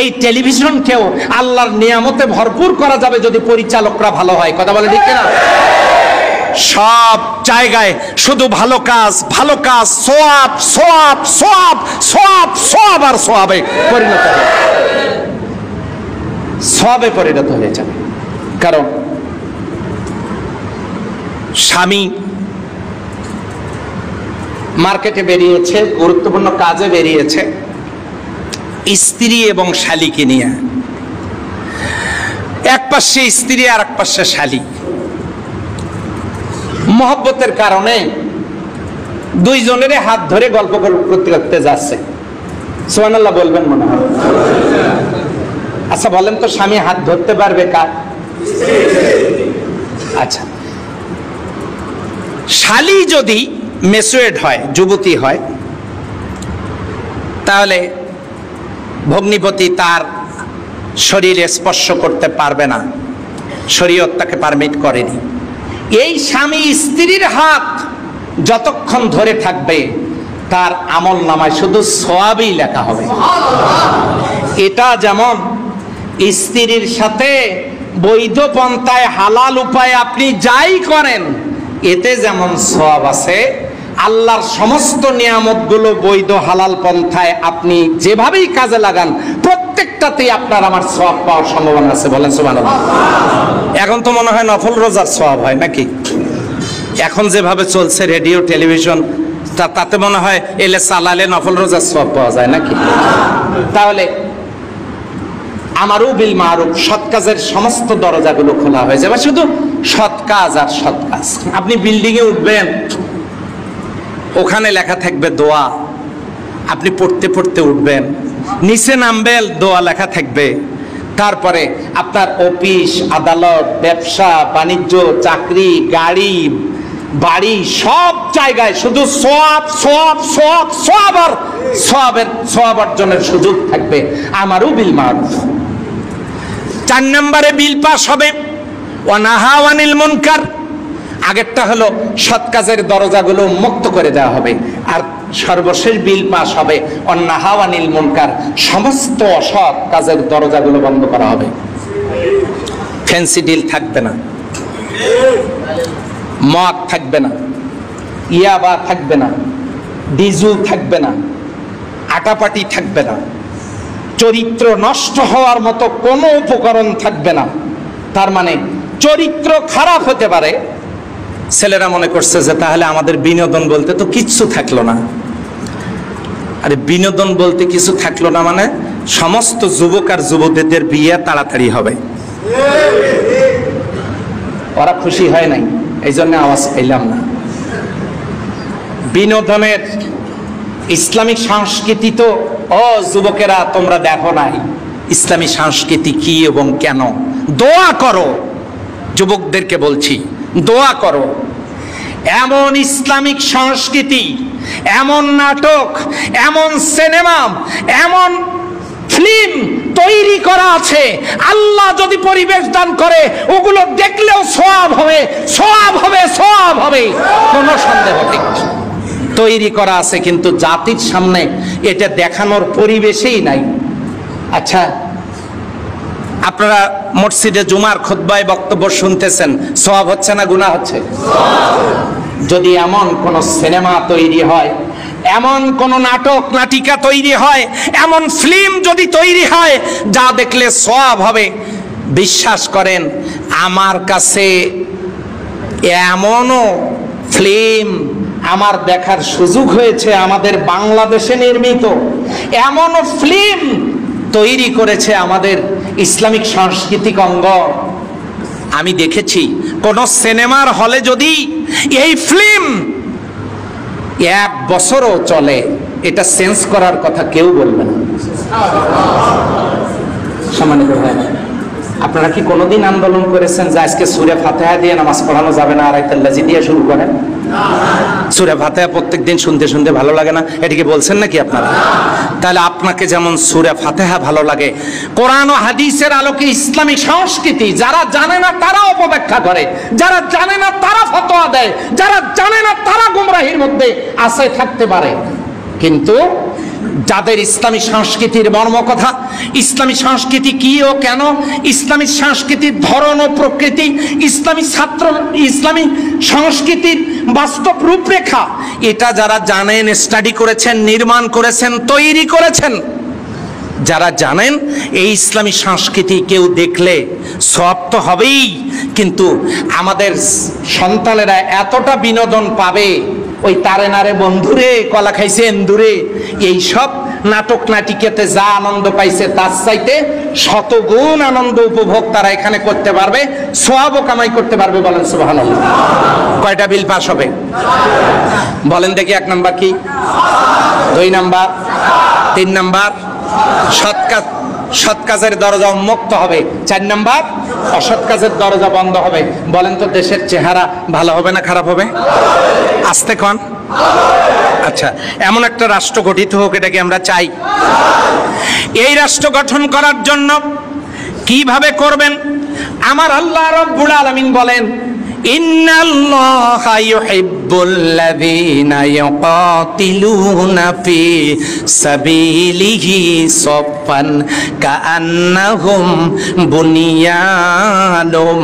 এই টেলিভিশনকেও আল্লাহর নিয়ামতে ভরপুর করা যাবে যদি পরিচালকরা ভালো হয়। কথা বলে ঠিক না? সব জায়গায় শুধু ভালো কাজ, ভালো কাজ, সওয়াব, সওয়াব, সওয়াব, সওয়াব, সওয়াব আর সওয়াবে পরিণত হবে, সওয়াবে পরিণত হয়ে যাবে। কারণ স্বামী মার্কেটে বেরিয়েছে, গুরুত্বপূর্ণ কাজে বেরিয়েছে, স্ত্রী এবং শালীকে নিয়ে, এক পাশে স্ত্রী আর এক পাশে শালী, মহব্বতের কারণে দুইজনের হাত ধরে গল্প করতে করতে যাচ্ছে। সুবহানাল্লাহ বলবেন মনে হয়? আচ্ছা বলেন তো, স্বামী হাত ধরতে পারবে কার? আচ্ছা, শালী যদি ম্যাচুয়ার্ড হয়, যুবতী হয়, তাহলে ভগ্নিপতি তার শরীরে স্পর্শ করতে পারবে না, শরীয়ত তাকে পারমিট করেনি। এই স্বামী স্ত্রীর হাত যতক্ষণ ধরে থাকবে তার আমল নামায় শুধু সওয়াবই লেখা হবে। এটা যেমন স্ত্রীর সাথে বৈধ পন্থায়, হালাল উপায়ে আপনি যাই করেন, এতে যেমন সওয়াব আছে, আল্লাহর সমস্ত নিয়ামতগুলো বৈধ হালাল পন্থায় আপনি যেভাবেই কাজে লাগান, প্রত্যেকটাতেই আপনার আমার সওয়াব পাওয়ার সম্ভাবনা আছে। বলেন সুবহানাল্লাহ। এখন তো মনে হয় নফল রোজার সওয়াব হয় নাকি? এখন যেভাবে চলছে রেডিও, টেলিভিশন, তাতে মনে হয় এলে চালালে নফল রোজার সওয়াব পাওয়া যায় নাকি? তাহলে আমারু বিল মারুফ, সৎ কাজের সমস্ত দরজাগুলো খোলা হয়ে যাবে, শুধু সৎ কাজ আর সৎ কাজ। আপনি বিল্ডিং এ উঠবেন, ওখানে লেখা থাকবে দোয়া, আপনি পড়তে পড়তে উঠবেন, নিচে নামবেন, দোয়া লেখা থাকবে। তারপরে আপনার অফিস, আদালত, ব্যবসা বাণিজ্য, চাকরি, গাড়ি, বাড়ি, সব জায়গায় শুধু সওয়াব, সওয়াব, সওয়াব, সওয়াব আর সওয়াবের সওয়াব অর্জনের সুযোগ থাকবে। আমারু বিল মারুফ। 4 নম্বরে বিল পাস হবে ওয়া নাহা আনিল মুনকার। আগেরটা হলো সৎ কাজের দরজাগুলো মুক্ত করে দেওয়া হবে, আর সর্বশেষ বিল পাস হবে, অন্নাহা আনিল মুনকার, সমস্ত অসৎ কাজের দরজাগুলো বন্ধ করা হবে। ফ্যান্সি ডিল থাকবে না, মদ থাকবে না, ইয়াবা থাকবে না, ডিজু থাকবে না, আটাপাটি থাকবে না, চরিত্র নষ্ট হওয়ার মতো কোনো উপকরণ থাকবে না। তার মানে চরিত্র খারাপ হতে পারে। ছেলেরা মনে করছে যে তাহলে আমাদের বিনোদন বলতে তো কিচ্ছু থাকলো না। আরে বিনোদন বলতে কিছু থাকলো না মানে সমস্ত যুবক আর যুবতীদের বিয়ে তাড়াতাড়ি হবে। ওরা খুশি হয় নাই, এই জন্য আওয়াজ পাইলাম না। বিনোদনের ইসলামিক সংস্কৃতি তো ও যুবকেরা তোমরা দেখো নাই, ইসলামী সংস্কৃতি কি এবং কেন। দোয়া করো, যুবকদেরকে বলছি দোয়া করো। এমন ইসলামিক সংস্কৃতি, এমন নাটক, এমন সিনেমা, এমন ফিল্ম তৈরি করা আছে, আল্লাহ যদি পরিবেশ দান করে ওগুলো দেখলেও সওয়াব হবে, সওয়াব হবে, সওয়াব হবে, কোনো সন্দেহ নেই। তৈরি করা আছে, কিন্তু জাতির সামনে এটা দেখানোর পরিবেশই নাই। আচ্ছা, আপনারা মসজিদে জুমার খুতবায় বক্তব্য শুনতেছেন, সওয়াব হচ্ছে না গুনাহ হচ্ছে? যদি এমন কোন সিনেমা তৈরি হয়, এমন কোন নাটক নাটিকা তৈরি হয়, এমন ফিল্ম যদি তৈরি হয় যা দেখলে সওয়াব হবে, বিশ্বাস করেন আমার কাছে এমনও ফিল্ম আমার দেখার সুযোগ হয়েছে, আমাদের বাংলাদেশে নির্মিত এমনও ফিল্ম তৈরি করেছে আমাদের ইসলামিক সাংস্কৃতিক অঙ্গ। আমি দেখেছি কোন সিনেমার হলে যদি এই ফিল্ম 1 বছরও চলে, এটা চেঞ্জ করার কথা কেউ বলবে না। সম্মানিত ভাই, আপনারা কি কোনোদিন আন্দোলন করেছেন যে আজকে সূরা ফাতিহা দিয়ে নামাজ পড়ানো যাবে না, আয়াতুল লাজি দিয়ে শুরু করেন? সূরা ফাতিহা প্রত্যেকদিন শুনতে শুনতে ভালো লাগে না, এটাকে বলছেন নাকি আপনারা? তাহলে আপনাকে যেমন সূরা ফাতিহা ভালো লাগে, কোরআন ও হাদিসের আলোকে ইসলামিক সংস্কৃতি যারা জানে না তারা অপব্যাখ্যা করে, যারা জানে না তারা ফতোয়া দেয়, যারা জানে না তারা গুমরাহির মধ্যে আছে থাকতে পারে। কিন্তু যাদের ইসলামী সংস্কৃতির মর্মকথা, ইসলামী সংস্কৃতি কি ও কেন, ইসলামী সংস্কৃতির ধরন ও প্রকৃতি, ইসলামী সংস্কৃতির বাস্তব রূপরেখা, এটা যারা জানেন, স্টাডি করেছেন, নির্মাণ করেছেন, তৈরি করেছেন, যারা জানেন এই ইসলামী সংস্কৃতি কেউ দেখলে সওয়াব তো হবেই, কিন্তু আমাদের সন্তানেরা এতটা বিনোদন পাবে, ওই তারে নারে বন্ধুরে কলা খাইছে এন্দুরে, এইসব নাটক নাটিকাতে যা আনন্দ পাইছে তার চাইতে শতগুণ আনন্দ উপভোগ তারা এখানে করতে পারবে, সওয়াবও কামাই করতে পারবে। বলেন সুবহানাল্লাহ। কয়টা বিল পাস হবে বলেন দেখি? 1 নাম্বার কি, 2 নাম্বার, 3 নাম্বার সৎ কাজের দরজা উন্মুক্ত হবে, 4 নাম্বার অসৎ কাজের দরজা বন্ধ হবে। বলেন তো দেশের চেহারা ভালো হবে না খারাপ হবে? আস্তে কন। আচ্ছা, এমন একটা রাষ্ট্র গঠিত হোক, এটা কি আমরা চাই? এই রাষ্ট্র গঠন করার জন্য কিভাবে করবেন? আমার আল্লাহ রাব্বুল আলামিন বলেন, ইন্নাল্লাহা ইউহিব্বুল্লাযীনা ইউকাতিলুনা ফি সাবিলিহি সাফফান কাআন্নাহুম বুনিয়ানুম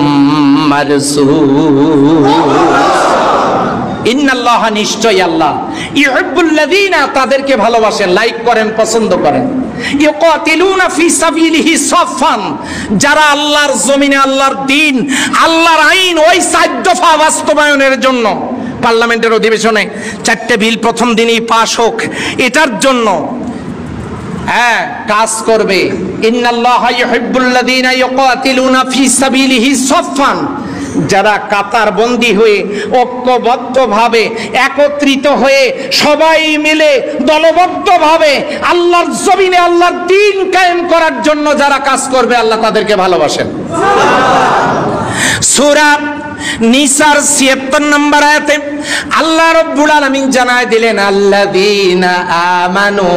মারসুস। ইন্নাল্লাহা, নিশ্চয় আল্লাহ, ইউহিব্বুল্লাযীনা, তাদেরকে ভালোবাসেন, লাইক করেন, পছন্দ করেন, ইউকাতিলুনা ফি সাবিলিহি সাফফান, যারা আল্লাহর জমিনে আল্লাহর দ্বীন, আল্লাহর আইন ওই 4 দফা বাস্তবায়নের জন্য পার্লামেন্টের অধিবেশনে 4টে বিল প্রথম দিনই পাশ হোক, এটার জন্য কাজ করবে। ইন্নাল্লাহা ইউহিব্বুল্লাযীনা ইউকাতিলুনা ফি সাবিলিহি সাফফান, যারা কাতার বন্দী হয়ে ঐক্যবদ্ধভাবে একত্রিত হয়ে সবাই মিলে দলবদ্ধভাবে আল্লাহর জমিনে আল্লাহর দ্বীন কায়েম করার জন্য যারা কাজ করবে, আল্লাহ তাদেরকে ভালোবাসেন। সূরা নিসার 76 নম্বর আয়াতে আল্লাহ রাব্বুল আলামিন জানায় দিলেন, আল্লাযীনা আমানু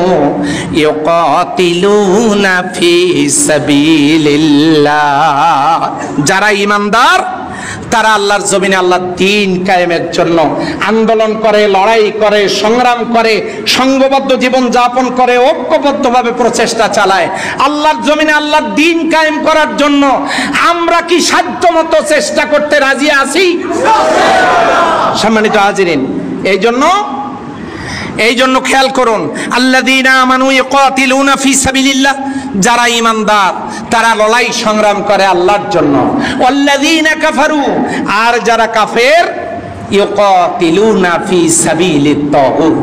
ইউকাতিলুনা ফি সাবিলিল্লাহ, যারা ঈমানদার তারা আল্লাহর জমিনে আল্লাহর দ্বীন কায়েমের জন্য আন্দোলন করে, লড়াই করে, সংগ্রাম করে, সংঘবদ্ধ জীবন যাপন করে, ঐক্যবদ্ধভাবে প্রচেষ্টা চালায় আল্লাহর জমিনে আল্লাহর দ্বীন কায়েম করার জন্য। আমরা কি সাধ্যমতো চেষ্টা করতে রাজি আছি? সম্মানিত হাজিরিন, এই জন্য খেয়াল করুন, আল্লাযীনা আমানু ইয়াকাতিলুনা ফি সাবিলিল্লাহ, যারা ঈমানদার তারা লড়াই সংগ্রাম করে আল্লাহর জন্য। ওয়াল্লাযীনা কাফারু, আর যারা কাফের, ইয়াকাতিলুনা ফি সাবিলিত তাগুত,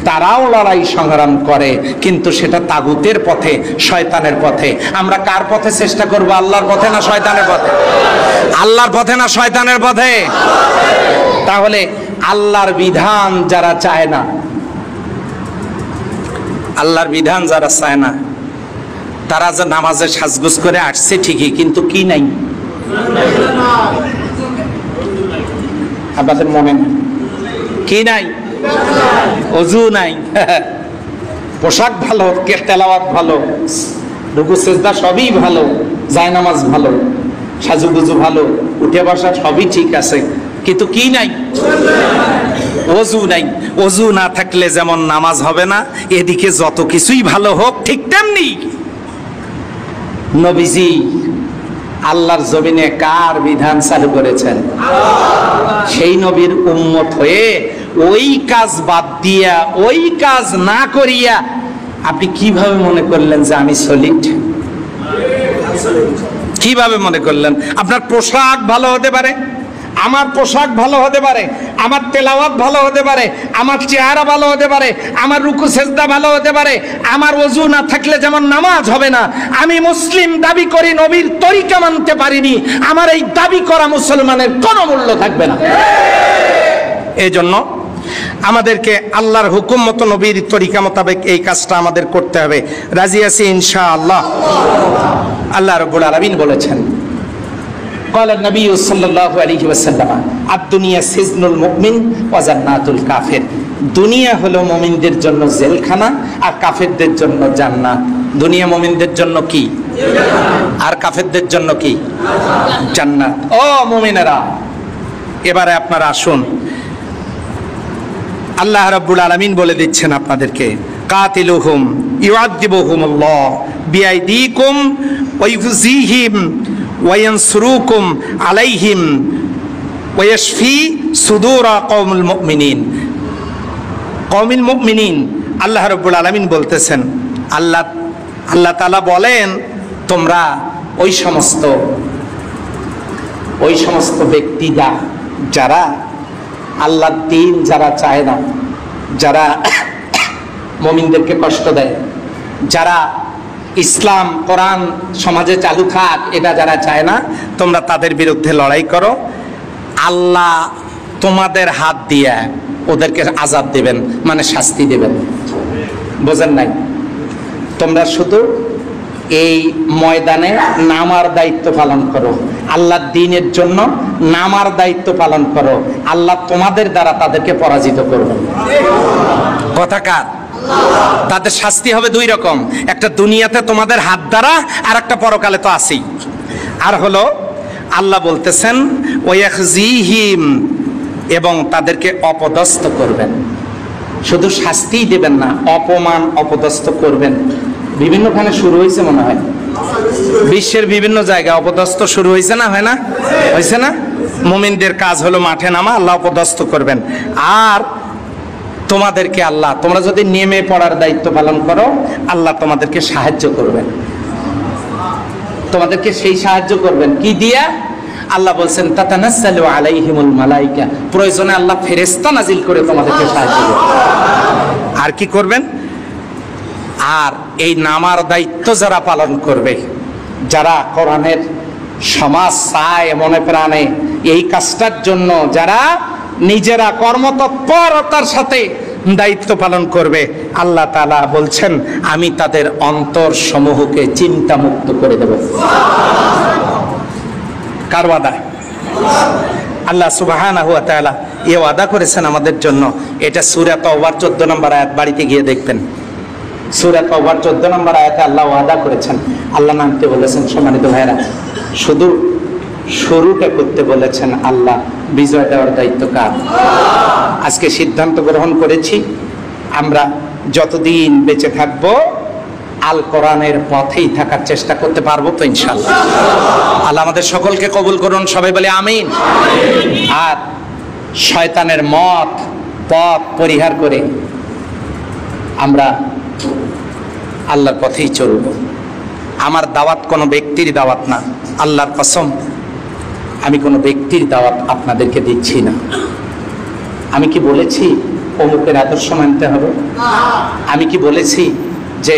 তারাও লড়াই সংগ্রাম করে, কিন্তু সেটা তাগুতের পথে, শয়তানের পথে। আমরা কার পথে চেষ্টা করব? আল্লাহর পথে না শয়তানের পথে? আল্লাহর পথে না শয়তানের পথে? তাহলে আল্লাহর বিধান যারা চায় না, আল্লাহর বিধান যারা চায় না, তারা যে নামাজে সাজগোজ করে আসছে ঠিকই, কিন্তু কি নাই? আপনাদের মনে কি নাই? ওযু নাই, পোশাক ভালো, তেলাওয়াত ভালো, রুকু সিজদা সবই ভালো, জায়নামাজ ভালো, সাজুগুজু ভালো, উঠে বসা সবই ঠিক আছে, কিন্তু কি নাই? ওযু নাই। ওযু না থাকলে যেমন নামাজ হবে না, এদিকে যত কিছুই ভালো হোক, ঠিক তেমনি নবীজি আল্লাহর জমিনে কার বিধান চালু করেছেন? সেই নবীর উম্মত হয়ে ওই কাজ বাদ দিয়া, ওই কাজ না করিয়া আপনি কিভাবে মনে করলেন যে আমি সলিড? কিভাবে মনে করলেন? আপনার পোশাক ভালো হতে পারে, আমার পোশাক ভালো হতে পারে, আমার তেলাওয়াত ভালো হতে পারে, আমার চেহারা ভালো হতে পারে, আমার রুকু সেজদা ভালো হতে পারে, আমার ওযু না থাকলে যেমন নামাজ হবে না। আমি মুসলিম দাবি করি, নবীর তরিকা মানতে পারিনি, আমার এই দাবি করা মুসলমানের কোনো মূল্য থাকবে না। এই জন্য আমাদেরকে আল্লাহর হুকুম মতো, নবীর তরিকা মোতাবেক এই কাজটা আমাদের করতে হবে। রাজি আছি ইনশাআল্লাহ? আল্লাহ রাব্বুল আলামিন বলেছেন, قال النبي صلى الله عليه وسلم الدنيا سجن المؤمن وجنات الكافر, দুনিয়া হলো মুমিনদের জন্য জেলখানা আর কাফেরদের জন্য জান্নাত। দুনিয়া মুমিনদের জন্য কি? আর কাফেরদের জন্য কি? জান্নাত। ও মুমিনেরা, এবারে আপনারা আসুন, আল্লাহ রাব্বুল আলামিন বলে দিচ্ছেন আপনাদেরকে, কাতিলুহুম ইউআযিবুহুমুল্লাহ বিআইদিকুম ওয়া ইউযিহিম ওয়ায়ানসুরুকুম আলাইহিম ওয়ায়াশফি সুদুরা কওমুল মুমিনিন। কওমুল মুমিনিন আল্লাহ রাব্বুল আলামিন বলতেছেন, আল্লাহ তাআলা বলেন, তোমরা ওই সমস্ত ব্যক্তিরা যারা আল্লাহর দ্বীন যারা চায় না, যারা মুমিনদেরকে কষ্ট দেয়, যারা ইসলাম কোরআন সমাজে চালু থাক এটা যারা চায় না, তোমরা তাদের বিরুদ্ধে লড়াই করো। আল্লাহ তোমাদের হাত দিয়ে ওদেরকে আযাব দেবেন, মানে শাস্তি দেবেন। বোঝেন নাই? তোমরা শুধু এই ময়দানে নামার দায়িত্ব পালন করো, আল্লাহর দ্বীনের জন্য নামার দায়িত্ব পালন করো, আল্লাহ তোমাদের দ্বারা তাদেরকে পরাজিত করবেন। কথা কার? তাদের শাস্তি হবে দুই রকম, একটা দুনিয়াতে তোমাদের হাত দ্বারা, আর একটা পরকালে তো আছেই। আর হলো আল্লাহ বলতেছেন ওয়াখজিহিম, এবং তাদেরকে অপদস্থ করবেন। শুধু শাস্তিই দেবেন না, অপমান অপদস্থ করবেন। বিভিন্নখানে শুরু হয়েছে মনে হয়, বিশ্বের বিভিন্ন জায়গায় অপদস্থ শুরু হয়েছে না? হয় না? হয়েছে না? মুমিনদের কাজ হলো মাঠে নামা, আল্লাহ অপদস্থ করবেন। আর তোমাদেরকে আল্লাহ, তোমরা যদি নেমে পড়ার দায়িত্ব পালন করো, আল্লাহ তোমাদেরকে সাহায্য করবেন। তোমাদেরকে সেই সাহায্য করবেন কি দিয়া? আল্লাহ বলছেন তাতানাজ্জালু আলাইহিমুল মালাইকা, প্রয়োজনে আল্লাহ ফেরেশতা নাজিল করে তোমাদেরকে সাহায্য করবেন। আর কি করবেন? আর এই নামার দায়িত্ব যারা পালন করবে, যারা কোরআনের সমাজ চায় মনে প্রাণে, এই কাজটার জন্য যারা নিজেরা কর্মতৎপরতার সাথে দায়িত্ব পালন করবে, আল্লাহ তাআলা বলছেন আমি তাদের অন্তর সমূহকে চিন্তা মুক্ত করে দেব। কার ওয়াদা? আল্লাহ সুবহানাহু ওয়া তাআলা এই ওয়াদা করেছেন আমাদের জন্য। এটা সূরা তাওবার 14 নম্বর আয়াত, বাড়িতে গিয়ে দেখবেন। সূরা তাওবার 14 নম্বর আয়াতে আল্লাহ ওয়াদা করেছেন, আল্লাহ নামতে বলেছেন। সম্মানিত ভাইরা, শুধু শুরুটা করতে বলেছেন আল্লাহ, বিজয় দেওয়ার দায়িত্ব কার? আজকে সিদ্ধান্ত গ্রহণ করেছি আমরা যতদিন বেঁচে থাকবো আল কোরআনের পথেই থাকার চেষ্টা করতে পারবো তো ইনশাআল্লাহ। আল্লাহ আমাদের সকলকে কবুল করুন, সবাই বলে আমিন। আর শয়তানের পথ পরিহার করে আমরা আল্লাহর পথেই চলব। আমার দাওয়াত কোনো ব্যক্তির দাওয়াত না, আল্লাহর কসম আমি কোনো ব্যক্তির দাওয়াত আপনাদেরকে দিচ্ছি না। আমি কি বলেছি অমুকের আদর্শ মানতে হবে? আমি কি বলেছি যে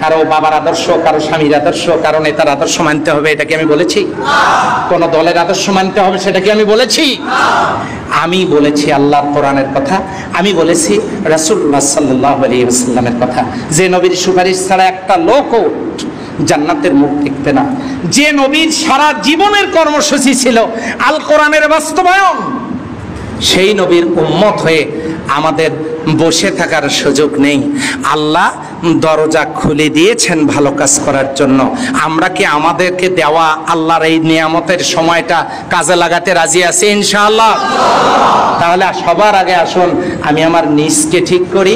কারো বাবার আদর্শ, কারো স্বামীর আদর্শ, কারো নেতার আদর্শ মানতে হবে? এটা কি আমি বলেছি? কোন দলের আদর্শ মানতে হবে সেটা কি আমি বলেছি? আমি বলেছি আল্লাহর কোরআনের কথা, আমি বলেছি রাসূলুল্লাহ সাল্লাল্লাহু আলাইহি ওয়াসাল্লামের কথা, যে নবীর সুপারিশ ছাড়া একটা লোকও জান্নাতের মুখ দেখবে না, যে নবীর সারা জীবনের কর্মসূচি ছিল আল কোরআনের বাস্তবায়ন, সেই নবীর উম্মত হয়ে আমাদের বসে থাকার সুযোগ নেই। আল্লাহ দরজা খুলে দিয়েছেন ভালো কাজ করার জন্য। আমরা কি আমাদেরকে দেওয়া আল্লাহর এই নিয়ামতের সময়টা কাজে লাগাতে রাজি আছি ইনশাআল্লাহ? তাহলে সবার আগে আসুন আমি আমার নিজকে ঠিক করি,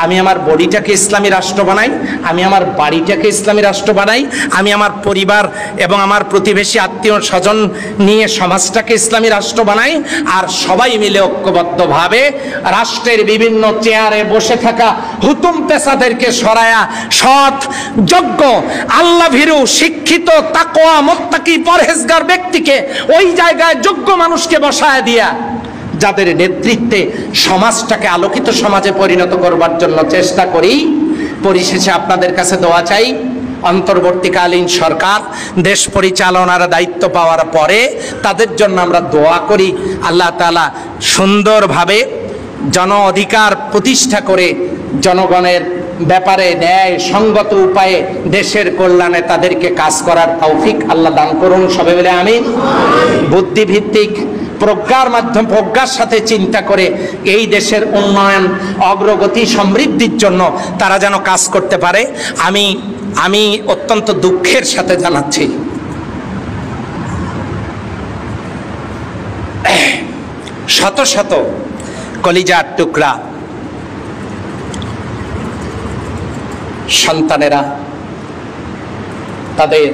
আমি আমার বডিটাকে ইসলামী রাষ্ট্র বানাই, আমি আমার বাড়িটাকে ইসলামী রাষ্ট্র বানাই, আমি আমার পরিবার এবং আমার প্রতিবেশী আত্মীয় স্বজন নিয়ে সমাজটাকে ইসলামী রাষ্ট্র বানাই। আর সবাই মিলে ঐক্যবদ্ধভাবে রাষ্ট্রের বিভিন্ন চেয়ারে বসে থাকা হুতুম পেশাদেরকে সরায়া সৎ, যোগ্য, আল্লাহ ভীরু, শিক্ষিত, তাকওয়া, মুত্তাকি, পরহেজগার ব্যক্তিকে ওই জায়গায় যোগ্য মানুষকে বসায় দিয়া যাদের নেতৃত্বে সমাজটাকে আলোকিত সমাজে পরিণত করবার জন্য চেষ্টা করি। পরিশেষে আপনাদের কাছে দোয়া চাই, অন্তর্বর্তীকালীন সরকার দেশ পরিচালনার দায়িত্ব পাওয়ার পরে তাদের জন্য আমরা দোয়া করি আল্লাহ তাআলা সুন্দরভাবে জন অধিকার প্রতিষ্ঠা করে জনগণের ব্যাপারে ন্যায় সঙ্গত উপায়ে দেশের কল্যাণে তাদেরকে কাজ করার তৌফিক আল্লাহ দান করুন, সবাই বলে আমিন। বুদ্ধিভিত্তিক প্রজ্ঞার সাথে চিন্তা করে এই দেশের উন্নয়ন, অগ্রগতি, সমৃদ্ধির জন্য তারা যেন কাজ করতে পারে আমি অত্যন্ত দুঃখের সাথে জানাচ্ছি শত শত কলিজার টুকরা সন্তানেরা তাদের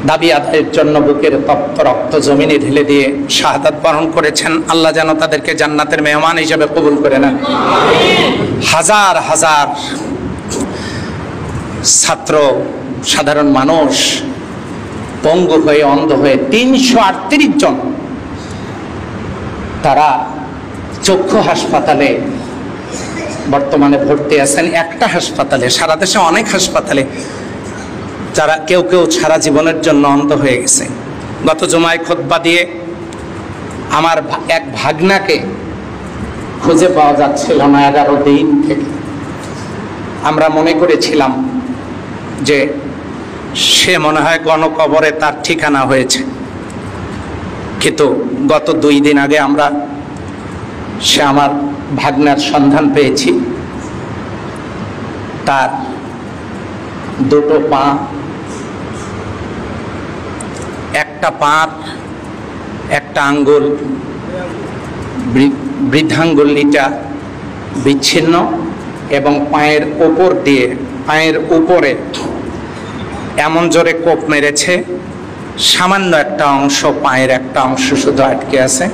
দাবি আদায়ের জন্য বুকের তপ্ত রক্ত জমিনে ঢেলে দিয়ে শাহাদাত বরণ করেছেন। আল্লাহ যেন তাদেরকে জান্নাতের মেহমান হিসেবে কবুল করে নেন। হাজার হাজার ছাত্র, সাধারণ মানুষ পঙ্গু হয়ে, অন্ধ হয়ে ৩৩৮ জন তারা চক্ষু হাসপাতালে বর্তমানে ভর্তি আছেন। একটা হাসপাতালে, সারা দেশে অনেক হাসপাতালে যারা কেউ সারা জীবনের জন্য অন্ধ হয়ে গেছে। গত জুমায় খুতবা দিয়ে আমার এক ভাগনাকে খুঁজে পাওয়া যাচ্ছিল না 11 দিন থেকে। আমরা মনে করেছিলাম যে সে মনে হয় গণকবরে তার ঠিকানা হয়েছে, কিন্তু গত 2 দিন আগে আমরা আমার ভাগনার সন্ধান পেয়েছি। তার দুটো পা, একটা পা, একটা আঙ্গুল, বৃদ্ধাঙ্গুলিটা বিচ্ছিন্ন এবং পায়ের উপরে এমন জোরে কোপ মেরেছে, সামান্য একটা অংশ, পায়ের একটা অংশ শুধু আটকে আছে।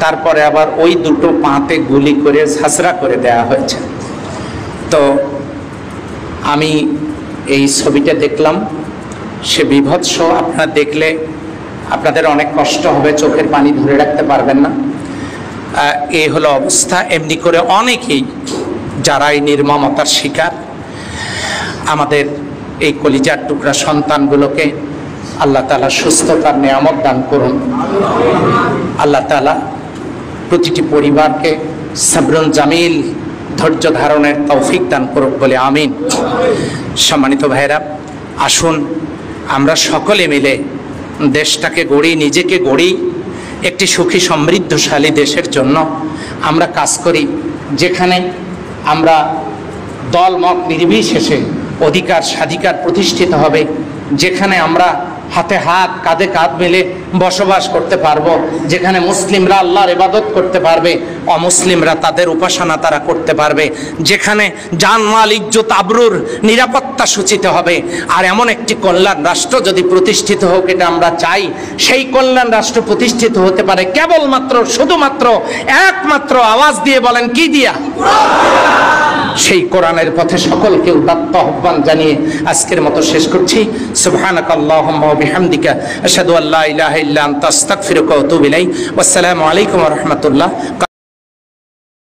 তারপরে আবার ওই দুটো পাতে গুলি করে ঝাঁঝরা করে দেওয়া হয়েছে। তো আমি এই ছবিটা দেখলাম, সে বিভৎস। আপনারা দেখলে আপনাদের অনেক কষ্ট হবে, চোখের পানি ধরে রাখতে পারবেন না। এই হলো অবস্থা। এমনি করে অনেকেই যারা এই নির্মমতার শিকার, আমাদের এই কলিজার টুকরা সন্তানগুলোকে আল্লাহ তাআলা সুস্থতার নিয়ামত দান করুন। আল্লাহ তাআলা প্রতিটি পরিবারকে সাবরুন জামিল, ধৈর্য ধারণের তৌফিক দান করুক বলে আমিন। সম্মানিত ভাইরা, আসুন আমরা সকলে মিলে দেশটাকে গড়ি, নিজেকে গড়ি, একটি সুখী সমৃদ্ধশালী দেশের জন্য আমরা কাজ করি, যেখানে আমরা দল মত নির্বিশেষে অধিকার স্বাধিকার প্রতিষ্ঠিত হবে, যেখানে আমরা হাতে হাত কাঁধে কাঁধ মিলে বসবাস করতে পারবো, যেখানে মুসলিমরা আল্লাহর ইবাদত করতে পারবে, অমুসলিমরা তাদের উপাসনা তারা করতে পারবে, যেখানে জানমাল ইজ্জত আবরুর নিরাপত্তা সূচিত হবে। আর এমন একটি কল্যাণ রাষ্ট্র যদি প্রতিষ্ঠিত হোক, এটা আমরা চাই। সেই কল্যাণ রাষ্ট্র প্রতিষ্ঠিত হতে পারে কেবলমাত্র শুধুমাত্র একমাত্র আওয়াজ দিয়ে, বলেন কি দিয়া? সেই কোরআনের পথে সকলকে উদাত্ত আহ্বান জানিয়ে আজকের মতো শেষ করছি। সুবহানাকাল্লাহুম্মা ওয়া বিহামদিকা আশহাদু আল্লা ইলাহা ইল্লা আনতা আস্তাগফিরুকা ওয়া আতুবু ইলাইক। ওয়াসসালামু আলাইকুম ওয়া রাহমাতুল্লাহ।